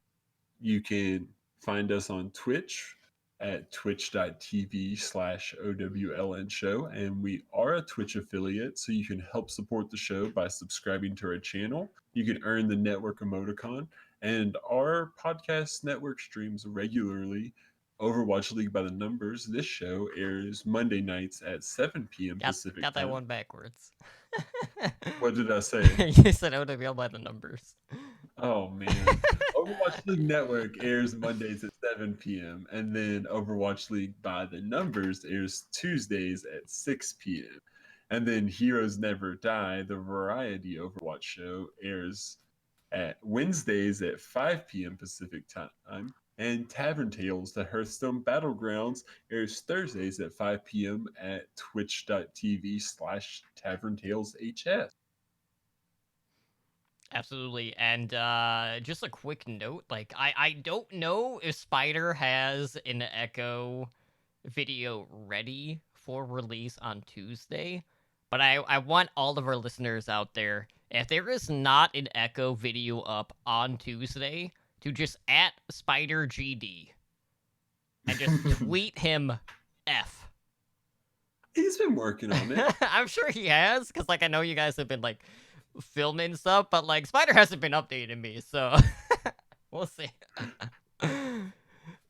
You can find us on Twitch at twitch.tv/OWLN show. And we are a Twitch affiliate, so you can help support the show by subscribing to our channel. You can earn the network emoticon, and our podcast network streams regularly. Overwatch League by the Numbers. This show airs Monday nights at 7 p.m. Pacific got that time. one backwards. What did I say? You said OWL by the numbers. Oh man. Overwatch League Network airs Mondays at 7 p.m. and then Overwatch League by the Numbers airs Tuesdays at 6 p.m. And then Heroes Never Die, the variety Overwatch show, airs at Wednesdays at 5 p.m. Pacific time. And Tavern Tales, the Hearthstone Battlegrounds, airs Thursdays at 5 p.m. at twitch.tv/TavernTalesHS. Absolutely. And just a quick note, like I don't know if Spider has an Echo video ready for release on Tuesday, but I want all of our listeners out there, if there is not an Echo video up on Tuesday, to just at SpiderGD and just tweet him F. He's been working on it. I'm sure he has, because like I know you guys have been like filming stuff, but like Spider hasn't been updating me, so we'll see.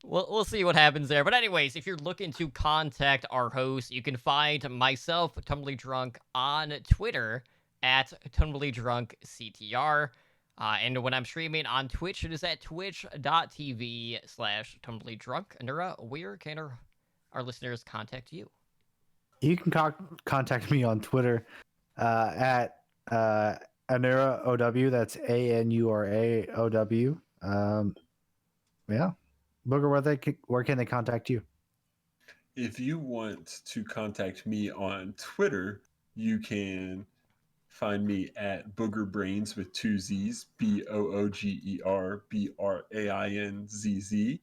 We'll see what happens there. But anyways, if you're looking to contact our host, you can find myself, Tumbly Drunk, on Twitter at TumblyDrunkCTR. And when I'm streaming on Twitch, it is at twitch.tv/TumblyDrunk. Anura, where can our listeners contact you? You can contact me on Twitter at Anura OW. That's ANURAOW. Yeah. Booger, where can they contact you? If you want to contact me on Twitter, you can find me at BoogerBrainz with 2 Z's, BOOGERBRAINZZ.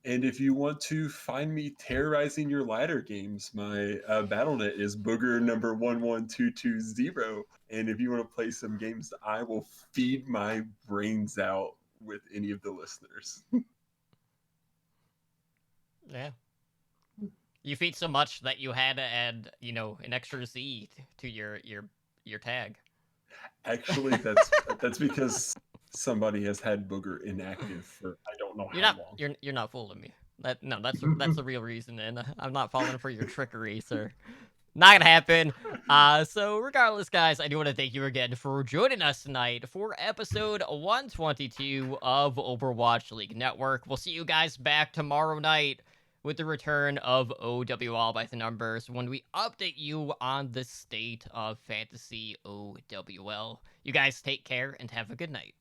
And if you want to find me terrorizing your ladder games, my BattleNet is Booger number 11220. And if you want to play some games, I will feed my brains out with any of the listeners. Yeah. You feed so much that you had to add, an extra Z to your tag. Actually, that's because somebody has had Booger inactive for I don't know how long. You're not fooling me. That's the real reason, and I'm not falling for your trickery, sir. Not gonna happen. So regardless, guys, I do want to thank you again for joining us tonight for episode 122 of Overwatch League Network. We'll see you guys back tomorrow night with the return of OWL by the Numbers when we update you on the state of fantasy OWL. You guys take care and have a good night.